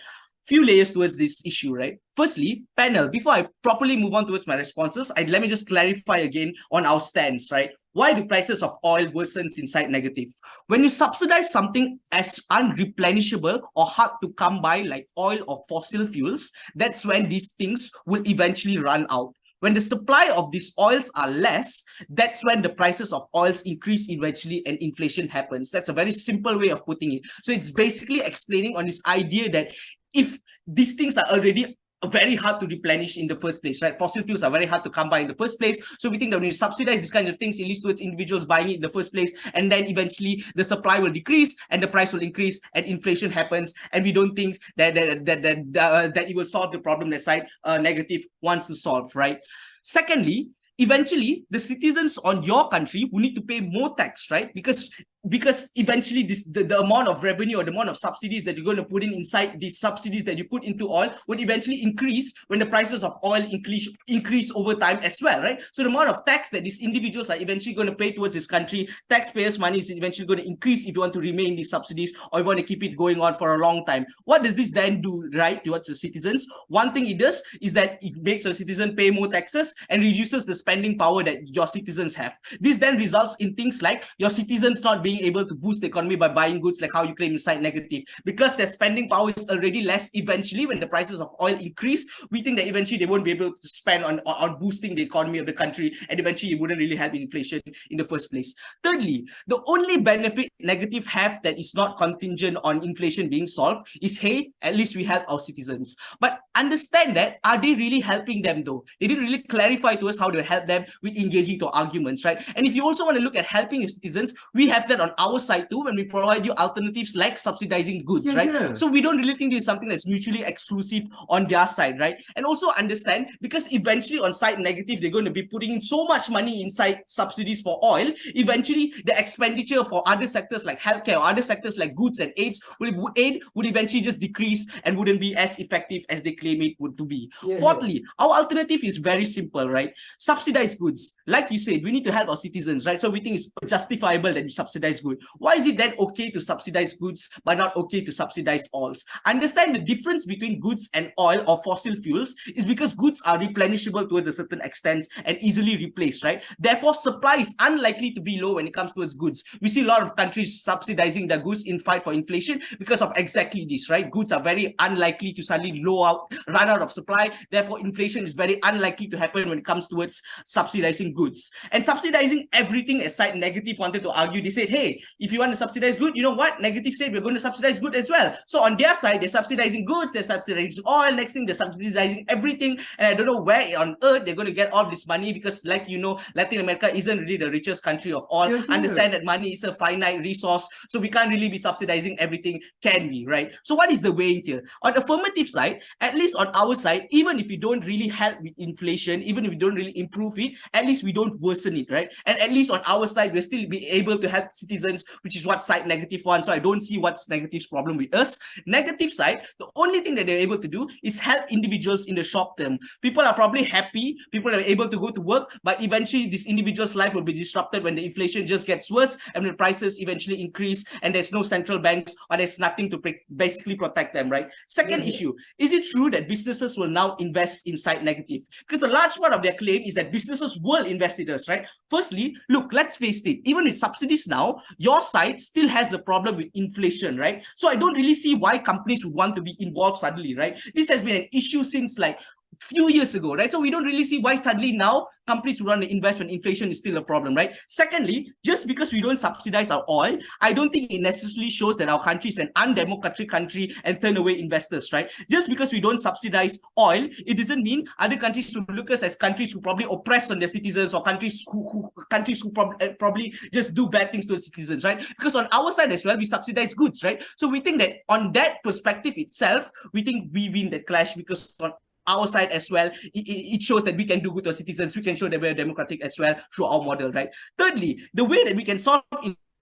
Few layers towards this issue, right? Firstly, panel, before I properly move on towards my responses, let me just clarify again on our stance, right? Why do prices of oil worsens inside negative? When you subsidize something as unreplenishable or hard to come by like oil or fossil fuels, that's when these things will eventually run out. When the supply of these oils are less, that's when the prices of oils increase eventually and inflation happens. That's a very simple way of putting it. So it's basically explaining on this idea that if these things are already very hard to replenish in the first place, right? Fossil fuels are very hard to come by in the first place. So we think that when you subsidize these kinds of things, it leads towards individuals buying it in the first place. And then eventually the supply will decrease and the price will increase and inflation happens. And we don't think that it will solve the problem that side negative wants to solve, right? Secondly, eventually the citizens on your country will need to pay more tax, right? Because eventually the amount of revenue or the amount of subsidies that you're going to put inside these subsidies that you put into oil would eventually increase when the prices of oil increase over time as well, right? So the amount of tax that these individuals are eventually going to pay towards this country, taxpayers' money is eventually going to increase if you want to remain these subsidies or you want to keep it going on for a long time. What does this then do, right, towards the citizens? One thing it does is that it makes a citizen pay more taxes and reduces the spending power that your citizens have. This then results in things like your citizens not being able to boost the economy by buying goods like how you claim inside negative. Because their spending power is already less, eventually when the prices of oil increase, we think that eventually they won't be able to spend on boosting the economy of the country, and eventually it wouldn't really help inflation in the first place. Thirdly, the only benefit negative have that is not contingent on inflation being solved is, hey, at least we help our citizens. But understand that, are they really helping them though? They didn't really clarify to us how to help them with engaging to arguments, right? And if you also want to look at helping your citizens, we have that on our side too when we provide you alternatives like subsidizing goods, right? So we don't really think this is something that's mutually exclusive on their side, right? And also understand, because eventually on side negative, they're going to be putting in so much money inside subsidies for oil, eventually the expenditure for other sectors like healthcare or other sectors like goods and aids would eventually just decrease and wouldn't be as effective as they claim it would to be. Fourthly, our alternative is very simple, right? Subsidize goods. Like you said, we need to help our citizens, right? So we think it's justifiable that we subsidize good. Why is it then okay to subsidize goods but not okay to subsidize oils? Understand the difference between goods and oil or fossil fuels is because goods are replenishable towards a certain extent and easily replaced, right? Therefore, supply is unlikely to be low when it comes towards goods. We see a lot of countries subsidizing their goods in fight for inflation because of exactly this, right? Goods are very unlikely to suddenly run out of supply. Therefore, inflation is very unlikely to happen when it comes towards subsidizing goods. And subsidizing everything aside, negative wanted to argue, they said, hey, if you want to subsidize good, you know what? Negative said we're going to subsidize good as well. So on their side, they're subsidizing goods, they're subsidizing oil, next thing they're subsidizing everything. And I don't know where on earth they're going to get all this money because, like you know, Latin America isn't really the richest country of all. Understand that money is a finite resource, so we can't really be subsidizing everything, can we, right? So what is the way here? On the affirmative side, at least on our side, even if we don't really help with inflation, even if we don't really improve it, at least we don't worsen it, right? And at least on our side, we'll still be able to help citizens, which is what side negative wants. So I don't see what's negative's problem with us. Negative side, the only thing that they're able to do is help individuals in the short term. People are probably happy, people are able to go to work, but eventually this individual's life will be disrupted when the inflation just gets worse and the prices eventually increase and there's no central banks or there's nothing to basically protect them, right? Second issue, is it true that businesses will now invest in side negative? Because a large part of their claim is that businesses will invest in us, right? Firstly, look, let's face it, even with subsidies now, your side still has a problem with inflation, right? So I don't really see why companies would want to be involved suddenly, right? This has been an issue since like few years ago, right? So we don't really see why suddenly now companies would want to invest when inflation is still a problem, right? Secondly, just because we don't subsidize our oil, I don't think it necessarily shows that our country is an undemocratic country and turn away investors, right? Just because we don't subsidize oil, it doesn't mean other countries will look us as countries who probably oppress on their citizens or countries who probably just do bad things to the citizens, right? Because on our side as well, we subsidize goods, right? So we think that on that perspective itself, we think we win that clash because on our side as well, it shows that we can do good to our citizens. We can show that we're democratic as well through our model, right? Thirdly, the way that we can solve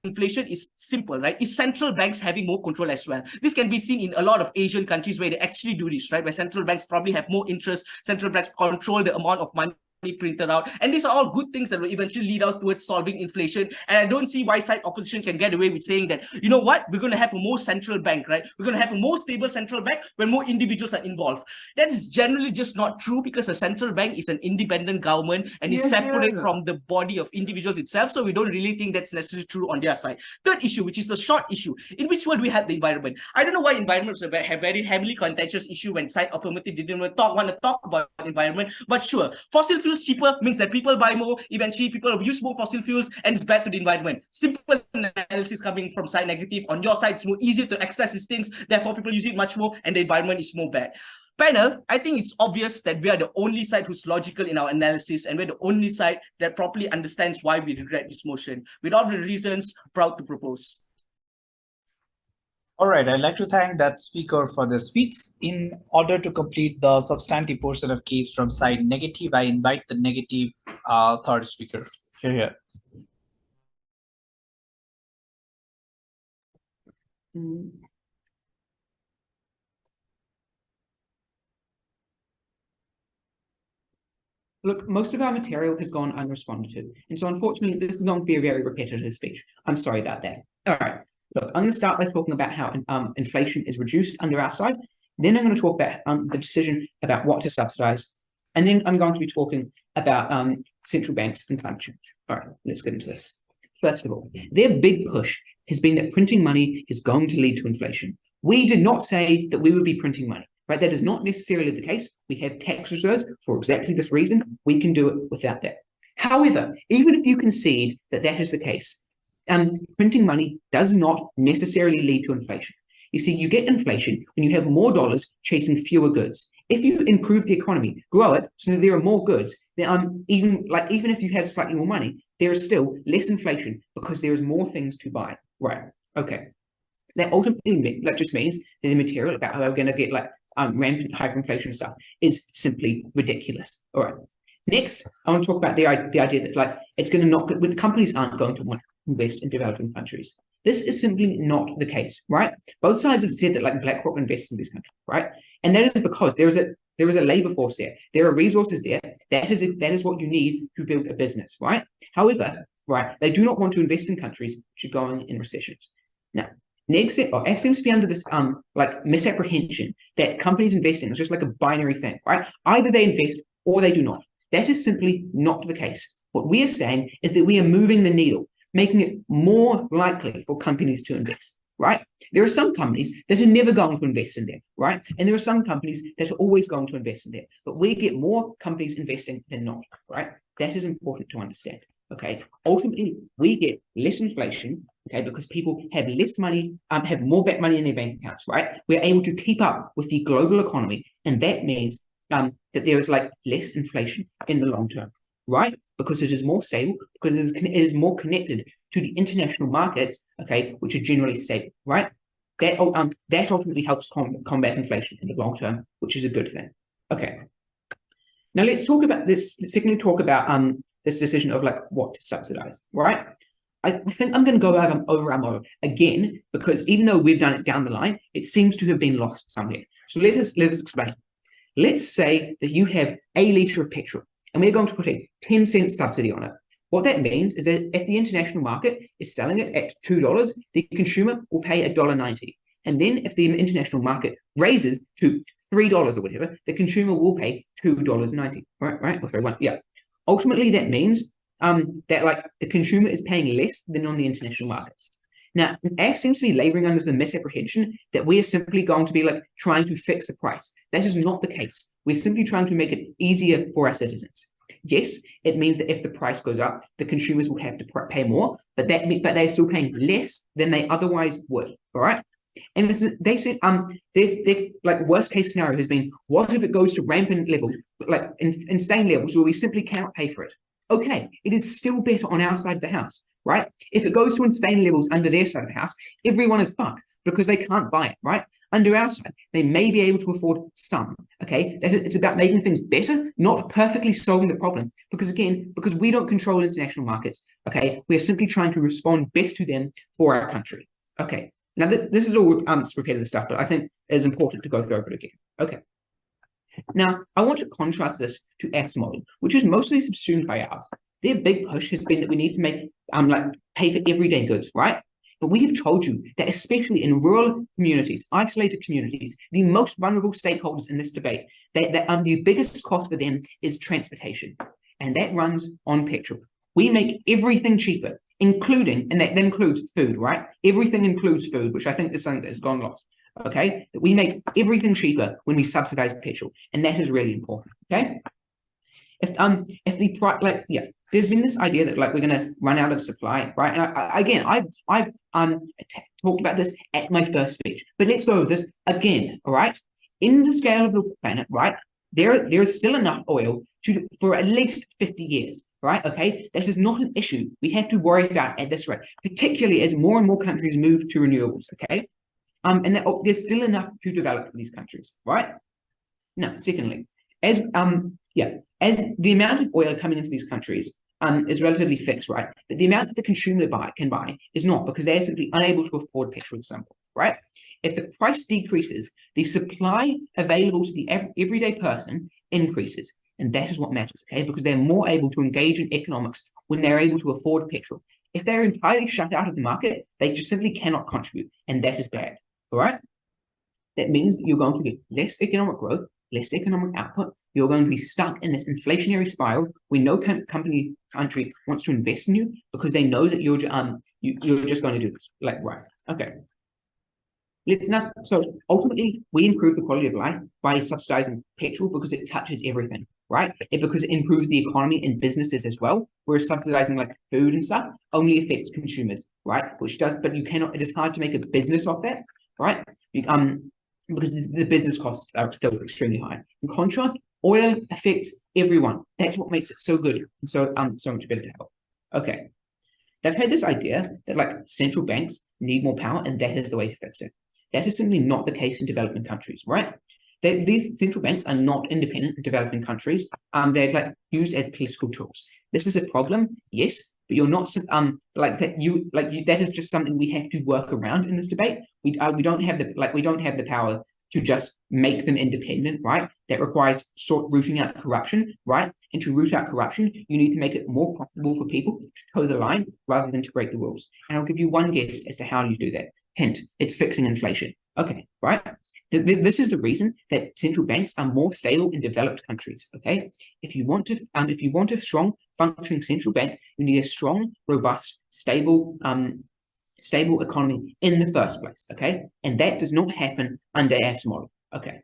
inflation is simple, right? Is central banks having more control as well. This can be seen in a lot of Asian countries where they actually do this, right? Where central banks probably have more interest, central banks control the amount of money printed out, and these are all good things that will eventually lead us towards solving inflation. And I don't see why side opposition can get away with saying that, you know what, we're going to have a more central bank, right? We're going to have a more stable central bank when more individuals are involved. That is generally just not true, because a central bank is an independent government and is separate from the body of individuals itself. So we don't really think that's necessarily true on their side. Third issue, which is the short issue, in which world we have the environment. I don't know why environment was a very heavily contentious issue when side affirmative didn't want to talk about environment, but sure, fossil fuels cheaper means that people buy more, eventually people use more fossil fuels, and it's bad to the environment. Simple analysis coming from side negative. On your side, it's more easy to access these things, therefore people use it much more and the environment is more bad. Panel, I think it's obvious that we are the only side who's logical in our analysis, and we're the only side that properly understands why we regret this motion. With all the reasons, proud to propose. All right, I'd like to thank that speaker for the speech. In order to complete the substantive portion of case from side negative, I invite the negative third speaker. Here. Look, most of our material has gone unresponded to, and so unfortunately this is going to be a very repetitive speech. I'm sorry about that. All right. Look, I'm going to start by talking about how inflation is reduced under our side. Then I'm going to talk about the decision about what to subsidize. And then I'm going to be talking about central banks and climate change. All right, let's get into this. First of all, their big push has been that printing money is going to lead to inflation. We did not say that we would be printing money, right? That is not necessarily the case. We have tax reserves for exactly this reason. We can do it without that. However, even if you concede that that is the case, printing money does not necessarily lead to inflation. You see, you get inflation when you have more dollars chasing fewer goods. If you improve the economy, grow it so that there are more goods, then even if you have slightly more money, there is still less inflation because there is more things to buy. Right? Okay. That ultimately just means that the material about how we're going to get rampant hyperinflation stuff is simply ridiculous. All right. Next, I want to talk about the idea that it's going to not when companies aren't going to want to invest in developing countries. This is simply not the case, right? Both sides have said that BlackRock invests in these countries, right? And that is because there is a labor force there. There are resources there. That is what you need to build a business, right? However, right, they do not want to invest in countries which are going in recessions. Now, next, F seems to be under this misapprehension that companies investing is just like a binary thing, right? Either they invest or they do not. That is simply not the case. What we are saying is that we are moving the needle, making it more likely for companies to invest, right? There are some companies that are never going to invest in there, right? And there are some companies that are always going to invest in there. But we get more companies investing than not, right? That is important to understand, okay? Ultimately, we get less inflation, okay, because people have less money, have more money in their bank accounts, right? We're able to keep up with the global economy, and that means that there is less inflation in the long term, right? Because it is more stable, because it is more connected to the international markets, okay, which are generally stable, right? That ultimately helps combat inflation in the long term, which is a good thing. Okay. Now let's talk about this. Let's secondly talk about this decision of what to subsidize, right? I think I'm going to go over our model again, because even though we've done it down the line, it seems to have been lost somewhere. So let us explain. Let's say that you have a litre of petrol, and we're going to put a 10-cent subsidy on it. What that means is that if the international market is selling it at $2, the consumer will pay $1.90. And then if the international market raises to $3 or whatever, the consumer will pay $2.90. Right? Or sorry, yeah. Ultimately, that means that like the consumer is paying less than on the international markets. Now, AF seems to be laboring under the misapprehension that we are simply going to be like trying to fix the price. That is not the case. We're simply trying to make it easier for our citizens. Yes, it means that if the price goes up, the consumers will have to pay more, but they're still paying less than they otherwise would. All right. And they said their like worst case scenario has been, what if it goes to rampant levels, like insane levels, where we simply cannot pay for it? Okay, it is still better on our side of the house, right? If it goes to insane levels under their side of the house, everyone is fucked because they can't buy it, right? Under our side, they may be able to afford some, okay? It's about making things better, not perfectly solving the problem. Because again, because we don't control international markets, okay? We're simply trying to respond best to them for our country. Okay, now this is all repetitive stuff, but I think it's important to go through it again. Okay. Now, I want to contrast this to F's model, which is mostly subsumed by ours. Their big push has been that we need to make pay for everyday goods, right? But we have told you that especially in rural communities, isolated communities, the most vulnerable stakeholders in this debate, that the biggest cost for them is transportation, and that runs on petrol. We make everything cheaper, including, and that includes food, right? Everything includes food, which I think is something that has gone lost. Okay, that we make everything cheaper when we subsidize petrol, and that is really important. Okay, if the price, there's been this idea that like we're going to run out of supply, right? And I've talked about this at my first speech, but let's go over this again. All right, in the scale of the planet, right? There is still enough oil for at least 50 years, right? Okay, that is not an issue we have to worry about at this rate, particularly as more and more countries move to renewables. Okay. And there's still enough to develop for these countries, right? Now, secondly, as the amount of oil coming into these countries is relatively fixed, right? But the amount that the consumer can buy is not, because they're simply unable to afford petrol, example, right? If the price decreases, the supply available to the everyday person increases, and that is what matters, okay? Because they're more able to engage in economics when they're able to afford petrol. If they're entirely shut out of the market, they just simply cannot contribute, and that is bad. All right, that means that you're going to get less economic growth, less economic output. You're going to be stuck in this inflationary spiral where no country wants to invest in you because they know that you're just going to do this. Like, right? Okay. So ultimately, we improve the quality of life by subsidizing petrol because it touches everything, right? Because it improves the economy and businesses as well. Whereas subsidizing like food and stuff only affects consumers, right? But you cannot. It is hard to make a business off that. Right, because the business costs are still extremely high. In contrast, oil affects everyone. That's what makes it so good and so much better to help. Okay, they've had this idea that like central banks need more power, and that is the way to fix it. That is simply not the case in developing countries, right? These central banks are not independent in developing countries. They're like used as political tools. This is a problem, yes. But you're not that is just something we have to work around in this debate. We don't have the power to just make them independent, right? That requires rooting out corruption, right? And to root out corruption, you need to make it more profitable for people to toe the line rather than to break the rules. And I'll give you one guess as to how you do that. Hint: it's fixing inflation. Okay, right? This is the reason that central banks are more stable in developed countries. Okay, if you want a strong functioning central bank, you need a strong, robust, stable economy in the first place. Okay, and that does not happen under AF's model. Okay.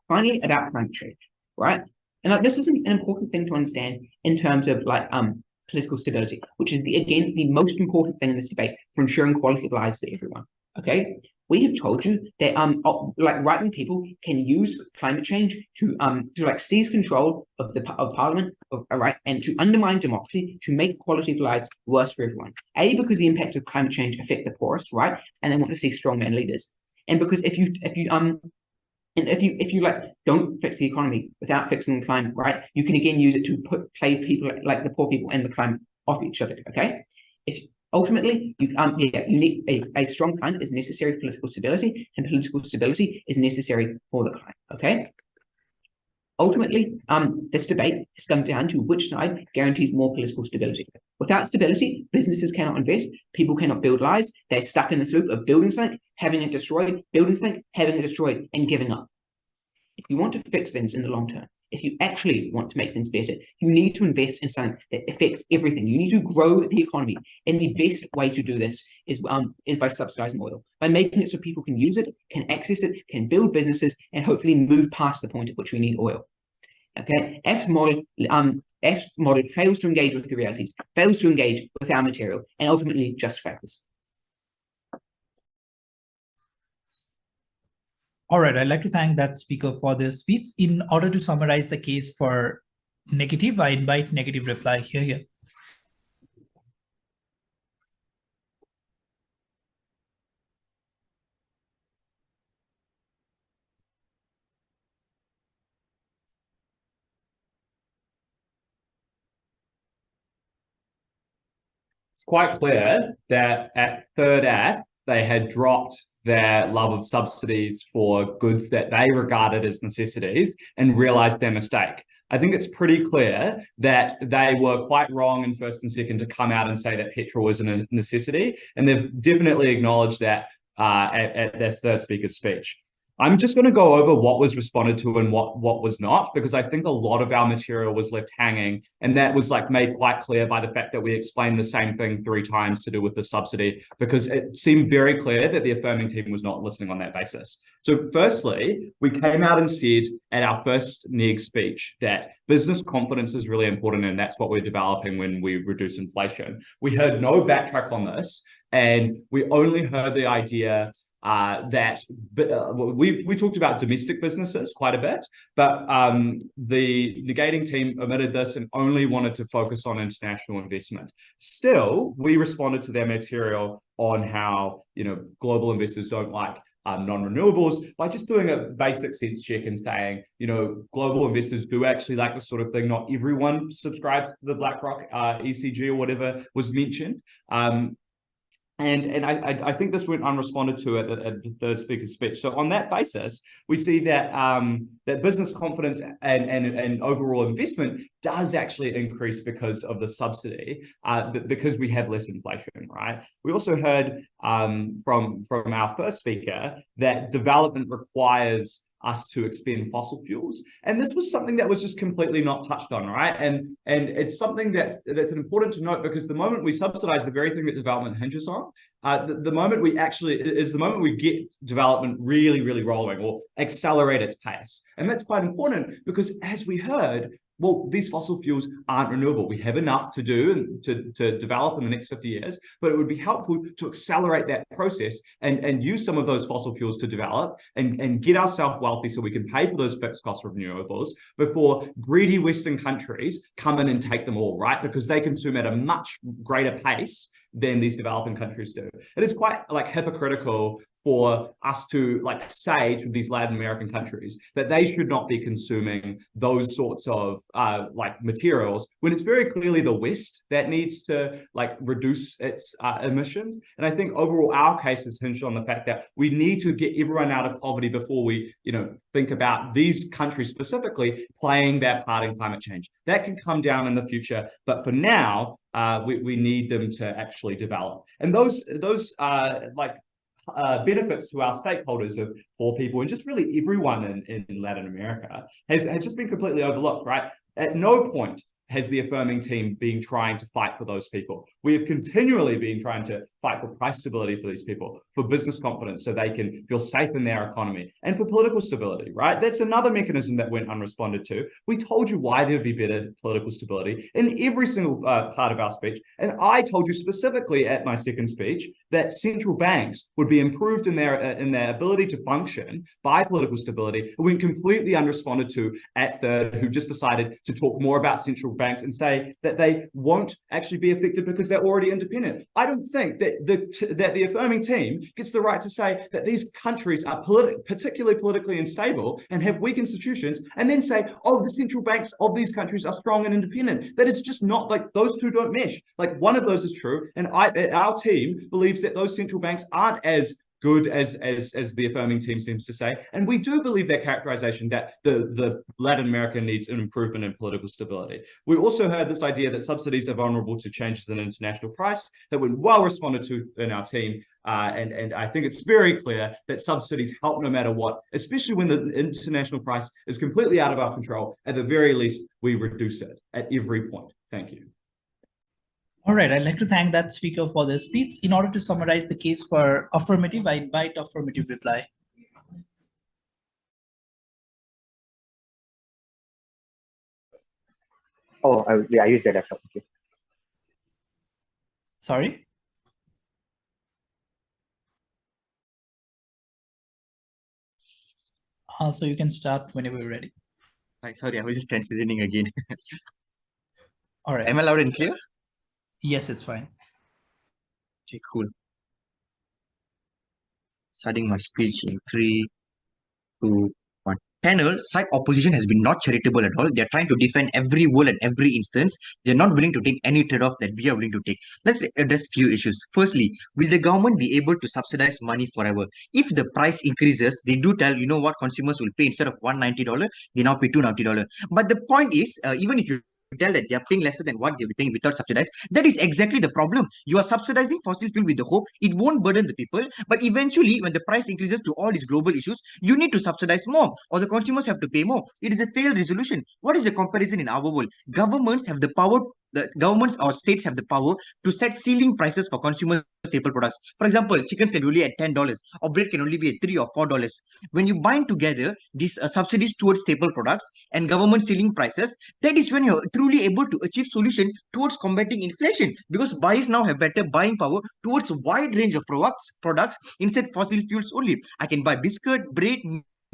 Finally, about climate change, right? And this is an important thing to understand in terms of political stability, which is again the most important thing in this debate for ensuring quality of lives for everyone. Okay. We have told you that right-wing people can use climate change to seize control of parliament, and to undermine democracy, to make quality of lives worse for everyone. Because the impacts of climate change affect the poorest, right? And they want to see strongman leaders. And because if you don't fix the economy without fixing the climate, right, you can again use it to play people like the poor people and the climate off each other. Okay. If ultimately, you need a strong climate is necessary for political stability, and political stability is necessary for the climate. Okay. Ultimately, this debate is come down to which side guarantees more political stability. Without stability, businesses cannot invest, people cannot build lives. They're stuck in this loop of building something, having it destroyed, building something, having it destroyed, and giving up. If you want to fix things in the long term, if you actually want to make things better, you need to invest in something that affects everything. You need to grow the economy. And the best way to do this is by subsidizing oil, by making it so people can use it, can access it, can build businesses, and hopefully move past the point at which we need oil. Okay, F's model fails to engage with the realities, fails to engage with our material, and ultimately just fails. All right, I'd like to thank that speaker for their speech. In order to summarize the case for negative, I invite negative reply here. It's quite clear that at third act, they had dropped their love of subsidies for goods that they regarded as necessities and realized their mistake. I think it's pretty clear that they were quite wrong in first and second to come out and say that petrol is a necessity, and they've definitely acknowledged that at their third speaker's speech. I'm just going to go over what was responded to and what was not, because I think a lot of our material was left hanging, and that was like made quite clear by the fact that we explained the same thing 3 times to do with the subsidy, because it seemed very clear that the affirming team was not listening on that basis. So firstly, we came out and said at our first NEG speech that business confidence is really important, and that's what we're developing when we reduce inflation. We heard no backtrack on this, and we only heard the idea we talked about domestic businesses quite a bit, but the negating team omitted this and only wanted to focus on international investment. Still, we responded to their material on how, you know, global investors don't like non-renewables by just doing a basic sense check and saying, you know, global investors do actually like this sort of thing. Not everyone subscribes to the BlackRock ECG or whatever was mentioned. And I think this went unresponded to at the third speaker's speech. So on that basis, we see that that business confidence and overall investment does actually increase because of the subsidy, because we have less inflation, right? We also heard from our first speaker that development requires us to expend fossil fuels, and this was something that was just completely not touched on, right? And it's something that's important to note, because the moment we subsidize the very thing that development hinges on, the moment we get development really rolling or accelerate its pace. And that's quite important, because as we heard, well, these fossil fuels aren't renewable. We have enough to do to develop in the next 50 years, but it would be helpful to accelerate that process and use some of those fossil fuels to develop and get ourselves wealthy so we can pay for those fixed cost renewables before greedy Western countries come in and take them all, right? Because they consume at a much greater pace than these developing countries do. It is quite like hypocritical for us to like say to these Latin American countries that they should not be consuming those sorts of like materials, when it's very clearly the West that needs to like reduce its emissions. And I think overall our case is hinged on the fact that we need to get everyone out of poverty before we, you know, think about these countries specifically playing their part in climate change. That can come down in the future, but for now, we need them to actually develop. And those benefits to our stakeholders of poor people and just really everyone in Latin America has just been completely overlooked, right? At no point has the affirming team been trying to fight for those people. We have continually been trying to fight for price stability for these people, for business confidence so they can feel safe in their economy, and for political stability, right? That's another mechanism that went unresponded to. We told you why there would be better political stability in every single part of our speech. And I told you specifically at my second speech that central banks would be improved in their ability to function by political stability. It went completely unresponded to at third, who just decided to talk more about central banks and say that they won't actually be affected because they're already independent. I don't think that the affirming team gets the right to say that these countries are particularly politically unstable and have weak institutions, and then say, oh, the central banks of these countries are strong and independent. That is just not, like, those two don't mesh. Like, one of those is true, and our team believes that those central banks aren't as good as the affirming team seems to say. And we do believe that characterization that the Latin America needs an improvement in political stability. We also heard this idea that subsidies are vulnerable to changes in international price. That went well responded to in our team. And I think it's very clear that subsidies help no matter what, especially when the international price is completely out of our control. At the very least, we reduce it at every point. Thank you. All right, I'd like to thank that speaker for their speech. In order to summarize the case for affirmative, I invite affirmative reply. Oh, I use the laptop. Okay. Sorry? So you can start whenever you're ready. Sorry, I was just transitioning again. All right. Am I loud and clear? Yes, it's fine. Okay, cool. Starting my speech in 3, 2, 1. Panel, side opposition has been not charitable at all. They're trying to defend every word and every instance. They're not willing to take any trade-off that we are willing to take. Let's address few issues. Firstly, will the government be able to subsidize money forever? If the price increases, they do tell, you know what, consumers will pay instead of $190, they now pay $290. But the point is, even if you tell that they are paying lesser than what they'll be paying without subsidized, that is exactly the problem. You are subsidizing fossil fuel with the hope it won't burden the people, but eventually when the price increases to all these global issues, you need to subsidize more or the consumers have to pay more. It is a failed resolution. What is the comparison in our world? Governments have the power, the governments or states have the power to set ceiling prices for consumer staple products. For example, chickens can be only at $10 or bread can only be at $3 or $4. When you bind together these subsidies towards staple products and government ceiling prices, that is when you're truly able to achieve solution towards combating inflation, because buyers now have better buying power towards a wide range of products instead fossil fuels only. I can buy biscuit, bread,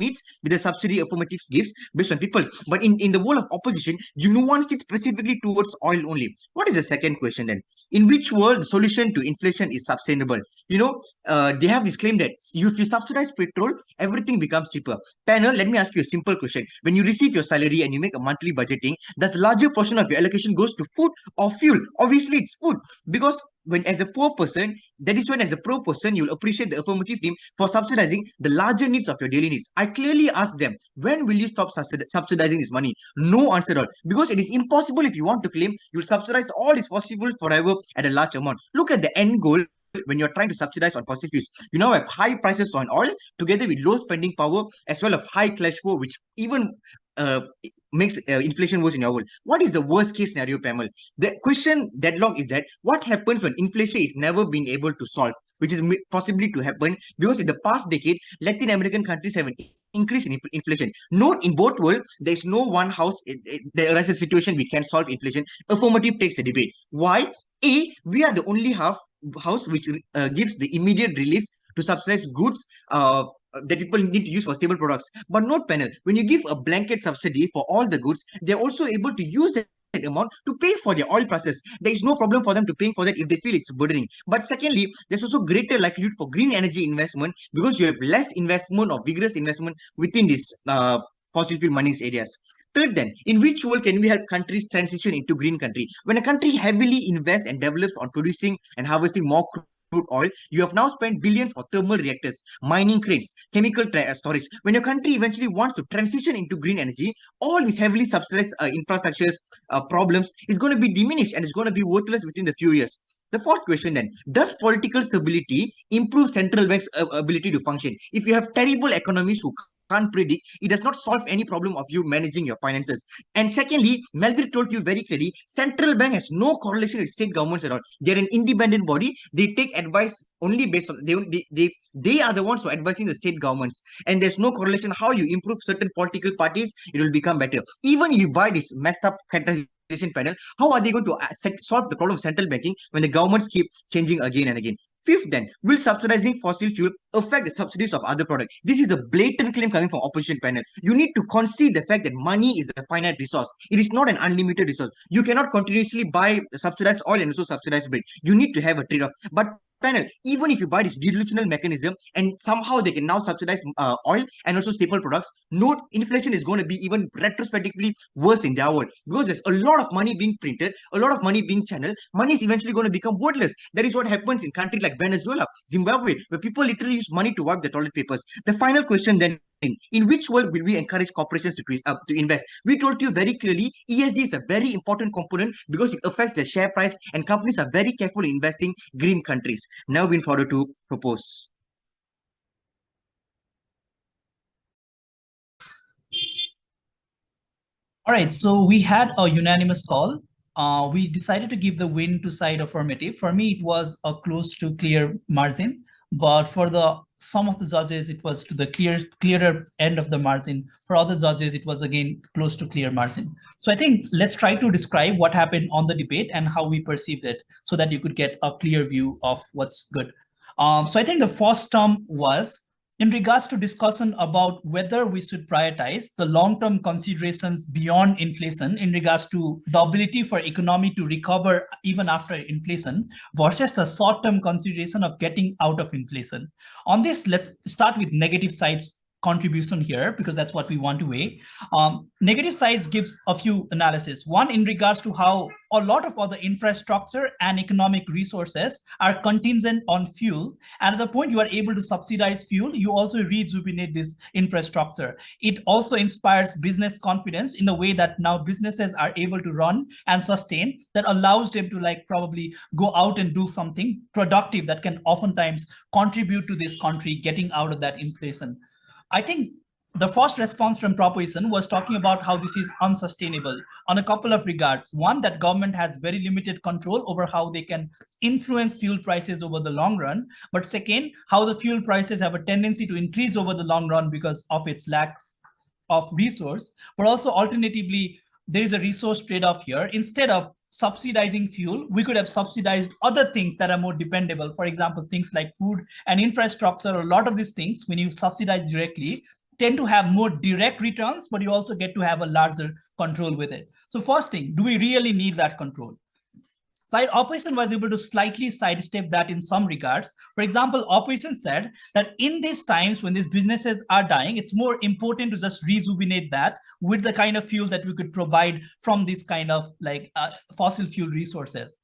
meats with the subsidy affirmative gives based on people. But in the world of opposition, you nuanced it specifically towards oil only. What is the second question then? In which world the solution to inflation is sustainable? You know, they have this claim that if you subsidize petrol, everything becomes cheaper. Panel, let me ask you a simple question. When you receive your salary and you make a monthly budgeting, does a larger portion of your allocation goes to food or fuel? Obviously, it's food, because when as a poor person, that is when as a pro person, you'll appreciate the affirmative team for subsidizing the larger needs of your daily needs. I clearly asked them, when will you stop subsidizing this money? No answer at all. Because it is impossible if you want to claim you'll subsidize all this possible forever at a large amount. Look at the end goal. When you're trying to subsidize on fossil fuels, you now have high prices on oil together with low spending power as well as high cash flow, which even makes inflation worse in your world. What is the worst case scenario, Pamela? The question deadlock is that what happens when inflation is never been able to solve, which is possibly to happen because in the past decade, Latin American countries have an increase in inflation. Note, in both worlds, there is no one house, there is a situation we can solve inflation. Affirmative takes the debate. Why? A, we are the only house which gives the immediate relief to subsidize goods that people need to use for stable products. But note, panel, when you give a blanket subsidy for all the goods, they're also able to use that amount to pay for their oil prices. There is no problem for them to paying for that if they feel it's burdening. But secondly, there's also greater likelihood for green energy investment because you have less investment or vigorous investment within these fossil fuel monies areas. Third, then, in which world can we help countries transition into green country? When a country heavily invests and develops on producing and harvesting more crude oil, you have now spent billions for thermal reactors, mining cranes, chemical storage. When your country eventually wants to transition into green energy, all these heavily subsidized infrastructures problems is going to be diminished and it's going to be worthless within the few years. The fourth question then, does political stability improve central bank's ability to function? If you have terrible economies who can't predict, it does not solve any problem of you managing your finances. And secondly, Melveer told you very clearly, central bank has no correlation with state governments at all. They're an independent body. They take advice only based on, they are the ones who are advising the state governments. And there's no correlation how you improve certain political parties, it will become better. Even if you buy this messed up panel, how are they going to solve the problem of central banking when the governments keep changing again and again? Fifth, then, will subsidizing fossil fuel affect the subsidies of other products? This is a blatant claim coming from opposition panel. You need to concede the fact that money is a finite resource. It is not an unlimited resource. You cannot continuously buy subsidized oil and also subsidized bread. You need to have a trade-off. But panel, even if you buy this delusional mechanism and somehow they can now subsidize oil and also staple products, note inflation is going to be even retrospectively worse in their world, because there's a lot of money being printed, a lot of money being channeled. Money is eventually going to become worthless. That is what happens in countries like Venezuela, Zimbabwe, where people literally use money to wipe the toilet papers. The final question then, in which world will we encourage corporations to invest? We told you very clearly, ESG is a very important component because it affects the share price, and companies are very careful in investing green countries. Now we order to propose. All right, so we had a unanimous call. We decided to give the win to side affirmative. For me, it was a close to clear margin, but for some of the judges, it was to the clearer end of the margin. For other judges, it was again close to clear margin. So I think let's try to describe what happened on the debate and how we perceived it so that you could get a clear view of what's good. So I think the first term was in regards to discussion about whether we should prioritize the long-term considerations beyond inflation in regards to the ability for economy to recover even after inflation versus the short-term consideration of getting out of inflation. On this, let's start with negative sides contribution here, because that's what we want to weigh. Negative sides gives a few analysis. One, in regards to how a lot of other infrastructure and economic resources are contingent on fuel. And at the point you are able to subsidize fuel, you also rejuvenate this infrastructure. It also inspires business confidence in the way that now businesses are able to run and sustain, that allows them to probably go out and do something productive that can oftentimes contribute to this country getting out of that inflation. I think the first response from proposition was talking about how this is unsustainable on a couple of regards. One, that government has very limited control over how they can influence fuel prices over the long run. But second, how the fuel prices have a tendency to increase over the long run because of its lack of resource. But also alternatively, there is a resource trade-off here. Instead of subsidizing fuel, we could have subsidized other things that are more dependable. For example, things like food and infrastructure. A lot of these things, when you subsidize directly, tend to have more direct returns, but you also get to have a larger control with it. So first thing, do we really need that control? Side opposition was able to slightly sidestep that in some regards. For example, opposition said that in these times when these businesses are dying, it's more important to just rejuvenate that with the kind of fuel that we could provide from this kind of fossil fuel resources.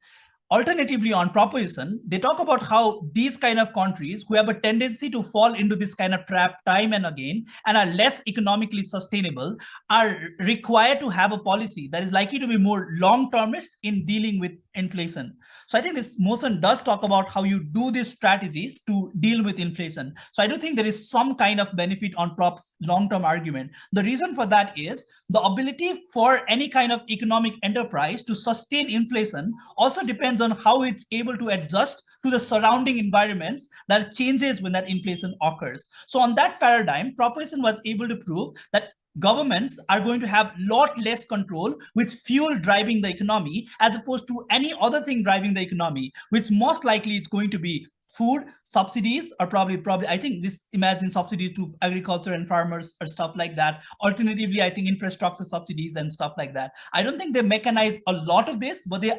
Alternatively, on proposition, they talk about how these kind of countries who have a tendency to fall into this kind of trap time and again and are less economically sustainable are required to have a policy that is likely to be more long-termist in dealing with inflation. So I think this motion does talk about how you do these strategies to deal with inflation. So I do think there is some kind of benefit on prop's long-term argument. The reason for that is the ability for any kind of economic enterprise to sustain inflation also depends on how it's able to adjust to the surrounding environments that changes when that inflation occurs. So on that paradigm, proposition was able to prove that governments are going to have a lot less control with fuel driving the economy as opposed to any other thing driving the economy, which most likely is going to be food subsidies, or probably I think this imagines subsidies to agriculture and farmers or stuff like that. Alternatively, I think infrastructure subsidies and stuff like that. I don't think they mechanize a lot of this, but they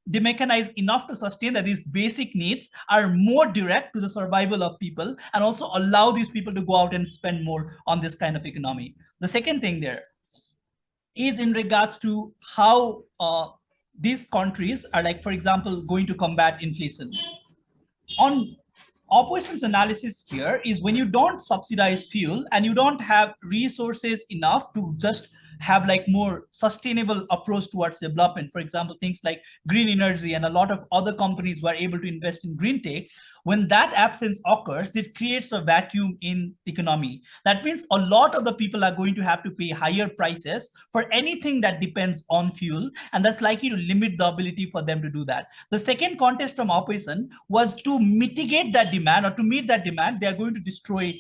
mechanize enough to sustain that these basic needs are more direct to the survival of people and also allow these people to go out and spend more on this kind of economy. The second thing there is in regards to how these countries are, for example, going to combat inflation. On opposition's analysis here is when you don't subsidize fuel and you don't have resources enough to just have more sustainable approach towards development. For example, things like green energy and a lot of other companies who are able to invest in green tech. When that absence occurs, it creates a vacuum in economy. That means a lot of the people are going to have to pay higher prices for anything that depends on fuel, and that's likely to limit the ability for them to do that. The second contest from opposition was to mitigate that demand, or to meet that demand, they are going to destroy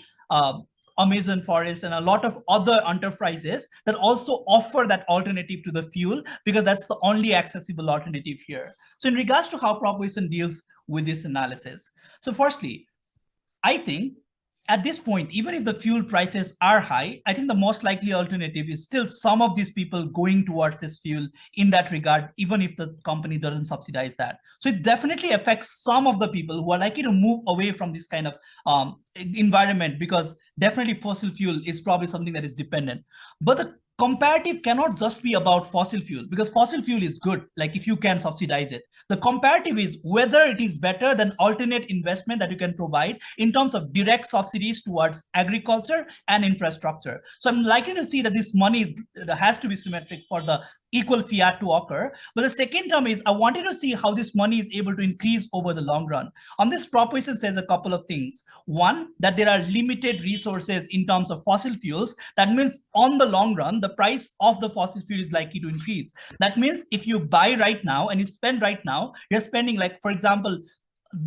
Amazon forest and a lot of other enterprises that also offer that alternative to the fuel, because that's the only accessible alternative here. So in regards to how proposition deals with this analysis. So firstly, I think at this point, even if the fuel prices are high, I think the most likely alternative is still some of these people going towards this fuel in that regard, even if the company doesn't subsidize that. So it definitely affects some of the people who are likely to move away from this kind of environment, because definitely fossil fuel is probably something that is dependent. But the comparative cannot just be about fossil fuel, because fossil fuel is good, like if you can subsidize it. The comparative is whether it is better than alternate investment that you can provide in terms of direct subsidies towards agriculture and infrastructure. So I'm likely to see that this money has to be symmetric for the equal fiat to occur. But the second term is I wanted to see how this money is able to increase over the long run. On this proposition says a couple of things. One, that there are limited resources in terms of fossil fuels. That means on the long run, the price of the fossil fuel is likely to increase. That means if you buy right now and you spend right now, you're spending, like, for example,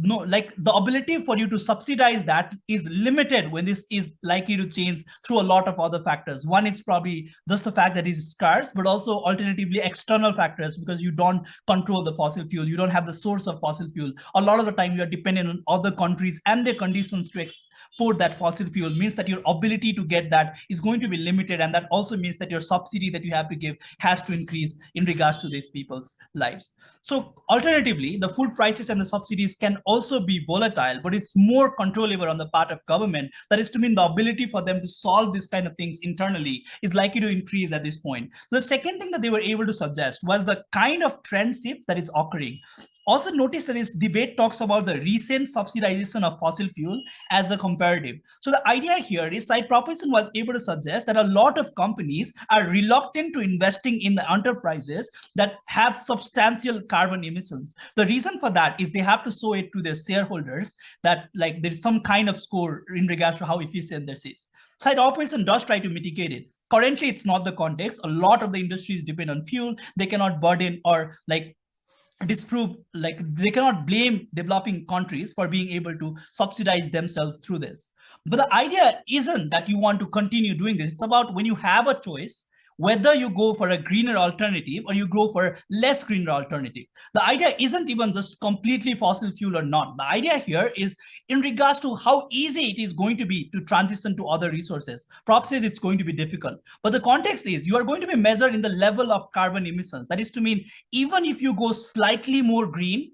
no, like the ability for you to subsidize that is limited when this is likely to change through a lot of other factors. One is probably just the fact that it's scarce, but also alternatively external factors, because you don't control the fossil fuel, you don't have the source of fossil fuel. A lot of the time you are dependent on other countries and their conditions to export that fossil fuel, means that your ability to get that is going to be limited, and that also means that your subsidy that you have to give has to increase in regards to these people's lives. So alternatively, the food prices and the subsidies can also be volatile, but it's more controllable on the part of government. That is to mean the ability for them to solve these kind of things internally is likely to increase at this point. The second thing that they were able to suggest was the kind of trend shift that is occurring. Also notice that this debate talks about the recent subsidization of fossil fuel as the comparative. So the idea here is side proposition was able to suggest that a lot of companies are reluctant to investing in the enterprises that have substantial carbon emissions. The reason for that is they have to show it to their shareholders that, like, there is some kind of score in regards to how efficient this is. Side opposition does try to mitigate it. Currently, it's not the context. A lot of the industries depend on fuel. They cannot burden or disprove, like they cannot blame developing countries for being able to subsidize themselves through this. But the idea isn't that you want to continue doing this. It's about when you have a choice, whether you go for a greener alternative or you go for less greener alternative. The idea isn't even just completely fossil fuel or not. The idea here is in regards to how easy it is going to be to transition to other resources. Prop says it's going to be difficult, but the context is you are going to be measured in the level of carbon emissions. That is to mean, even if you go slightly more green,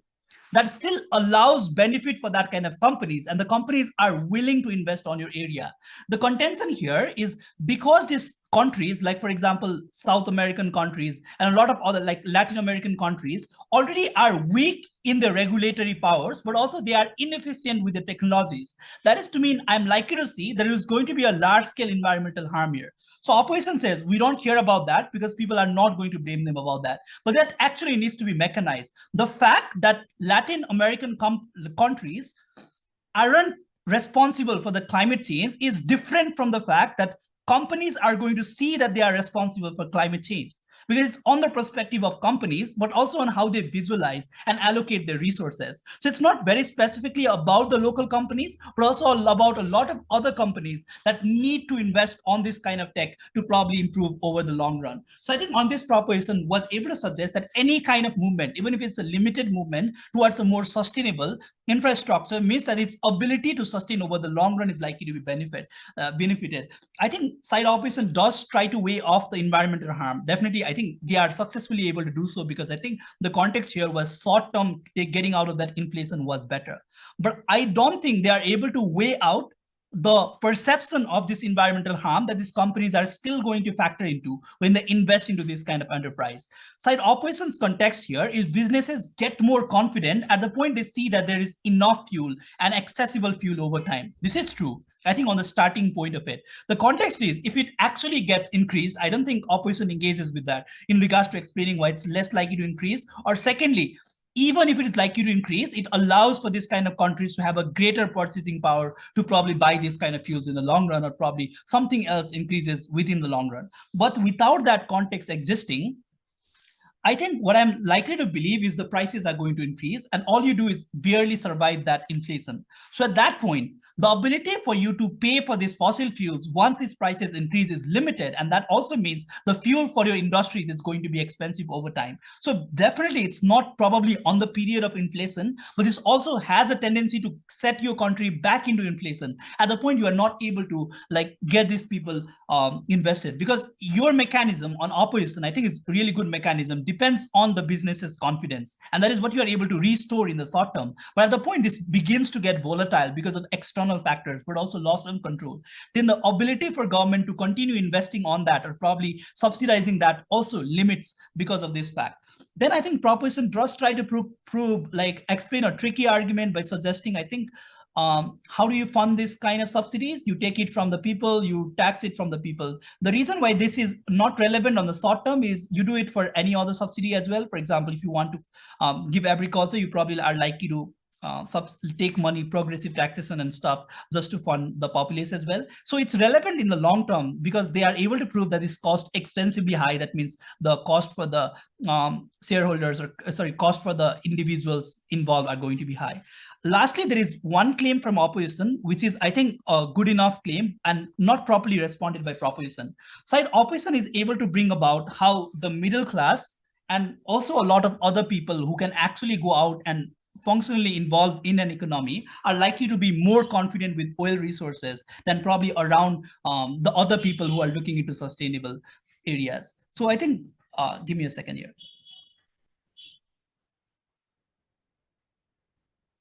that still allows benefit for that kind of companies, and the companies are willing to invest on your area. The contention here is because these countries, like for example, South American countries and a lot of other like Latin American countries already are weak in the regulatory powers, but also they are inefficient with the technologies. That is to mean I'm likely to see there is going to be a large scale environmental harm here. So opposition says we don't care about that because people are not going to blame them about that. But that actually needs to be mechanized. The fact that Latin American countries aren't responsible for the climate change is different from the fact that companies are going to see that they are responsible for climate change, because it's on the perspective of companies, but also on how they visualize and allocate their resources. So it's not very specifically about the local companies, but also about a lot of other companies that need to invest on this kind of tech to probably improve over the long run. So I think on this proposition was able to suggest that any kind of movement, even if it's a limited movement towards a more sustainable infrastructure, means that its ability to sustain over the long run is likely to be benefited. I think side opposition does try to weigh off the environmental harm. Definitely, I think they are successfully able to do so, because I think the context here was short-term getting out of that inflation was better. But I don't think they are able to weigh out the perception of this environmental harm that these companies are still going to factor into when they invest into this kind of enterprise. Side opposition's context here is businesses get more confident at the point they see that there is enough fuel and accessible fuel over time. This is true, I think, on the starting point of it. The context is if it actually gets increased, I don't think opposition engages with that in regards to explaining why it's less likely to increase. Or secondly, even if it is likely to increase, it allows for this kind of countries to have a greater purchasing power to probably buy this kind of fuels in the long run, or probably something else increases within the long run. But without that context existing, I think what I'm likely to believe is the prices are going to increase, and all you do is barely survive that inflation. So at that point, the ability for you to pay for these fossil fuels once these prices increase is limited. And that also means the fuel for your industries is going to be expensive over time. So definitely it's not probably on the period of inflation, but this also has a tendency to set your country back into inflation at the point you are not able to like get these people invested, because your mechanism on opposition, I think is a really good mechanism, depends on the business's confidence. And that is what you are able to restore in the short term. But at the point this begins to get volatile because of external factors, but also loss of control, then the ability for government to continue investing on that or probably subsidizing that also limits because of this fact. Then I think proposition does try to explain a tricky argument by suggesting, I think, how do you fund this kind of subsidies? You take it from the people, you tax it from the people. The reason why this is not relevant on the short term is you do it for any other subsidy as well. For example, if you want to give agriculture, you probably are likely to take money, progressive taxation and stuff just to fund the populace as well. So it's relevant in the long term because they are able to prove that this cost expensively high. That means the cost for the shareholders cost for the individuals involved are going to be high. Lastly, there is one claim from opposition, which is, I think, a good enough claim and not properly responded by proposition. Side opposition is able to bring about how the middle class and also a lot of other people who can actually go out and functionally involved in an economy are likely to be more confident with oil resources than probably around the other people who are looking into sustainable areas. So I think, give me a second here.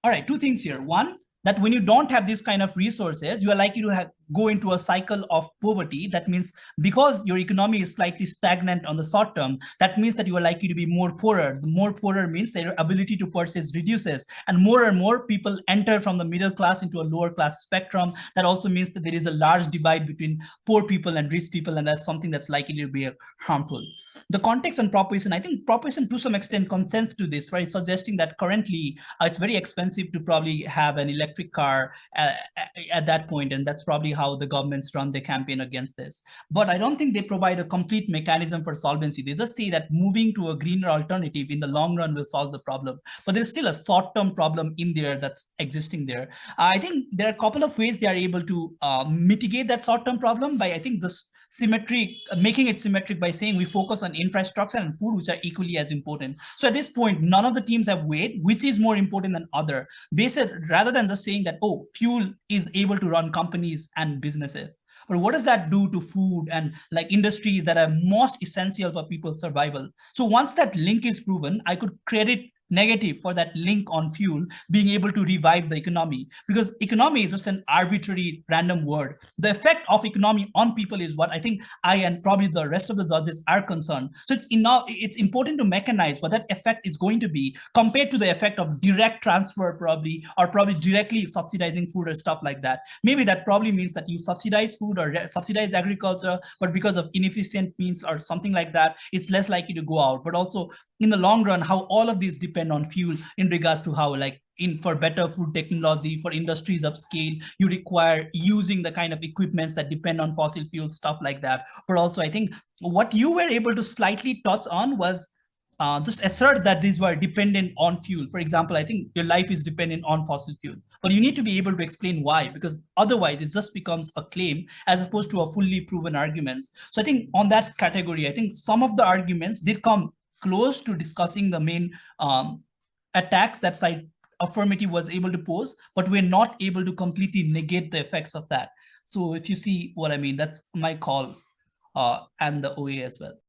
All right, two things here. One, that when you don't have this kind of resources, you are likely to go into a cycle of poverty. That means because your economy is slightly stagnant on the short term, that means that you are likely to be more poorer. The more poorer means that your ability to purchase reduces, and more people enter from the middle class into a lower class spectrum. That also means that there is a large divide between poor people and rich people, and that's something that's likely to be harmful. The context and proposition, I think proposition to some extent consents to this, right? Suggesting that currently it's very expensive to probably have an electric car at that point, and that's probably how the governments run their campaign against this. But I don't think they provide a complete mechanism for solvency. They just say that moving to a greener alternative in the long run will solve the problem, but there's still a short-term problem in there that's existing there. I think there are a couple of ways they are able to mitigate that short-term problem by, I think, this making it symmetric by saying we focus on infrastructure and food, which are equally as important. So at this point, none of the teams have weighed which is more important than other, rather than just saying that, oh, fuel is able to run companies and businesses. But what does that do to food and like industries that are most essential for people's survival? So once that link is proven, I could credit negative for that link on fuel being able to revive the economy, because economy is just an arbitrary random word. The effect of economy on people is what I think I and probably the rest of the judges are concerned. So it's important to mechanize what that effect is going to be compared to the effect of direct transfer probably, or probably directly subsidizing food or stuff like that. Maybe that probably means that you subsidize food or subsidize agriculture, but because of inefficient means or something like that, it's less likely to go out. But also in the long run, how all of these depend on fuel in regards to how, like, for better food technology, for industries upscale, you require using the kind of equipments that depend on fossil fuel, stuff like that. But also, I think what you were able to slightly touch on was just assert that these were dependent on fuel. For example, I think your life is dependent on fossil fuel, but you need to be able to explain why, because otherwise it just becomes a claim as opposed to a fully proven arguments. So I think on that category, I think some of the arguments did come close to discussing the main attacks that side affirmative was able to pose, but we're not able to completely negate the effects of that. So if you see what I mean, that's my call and the OA as well.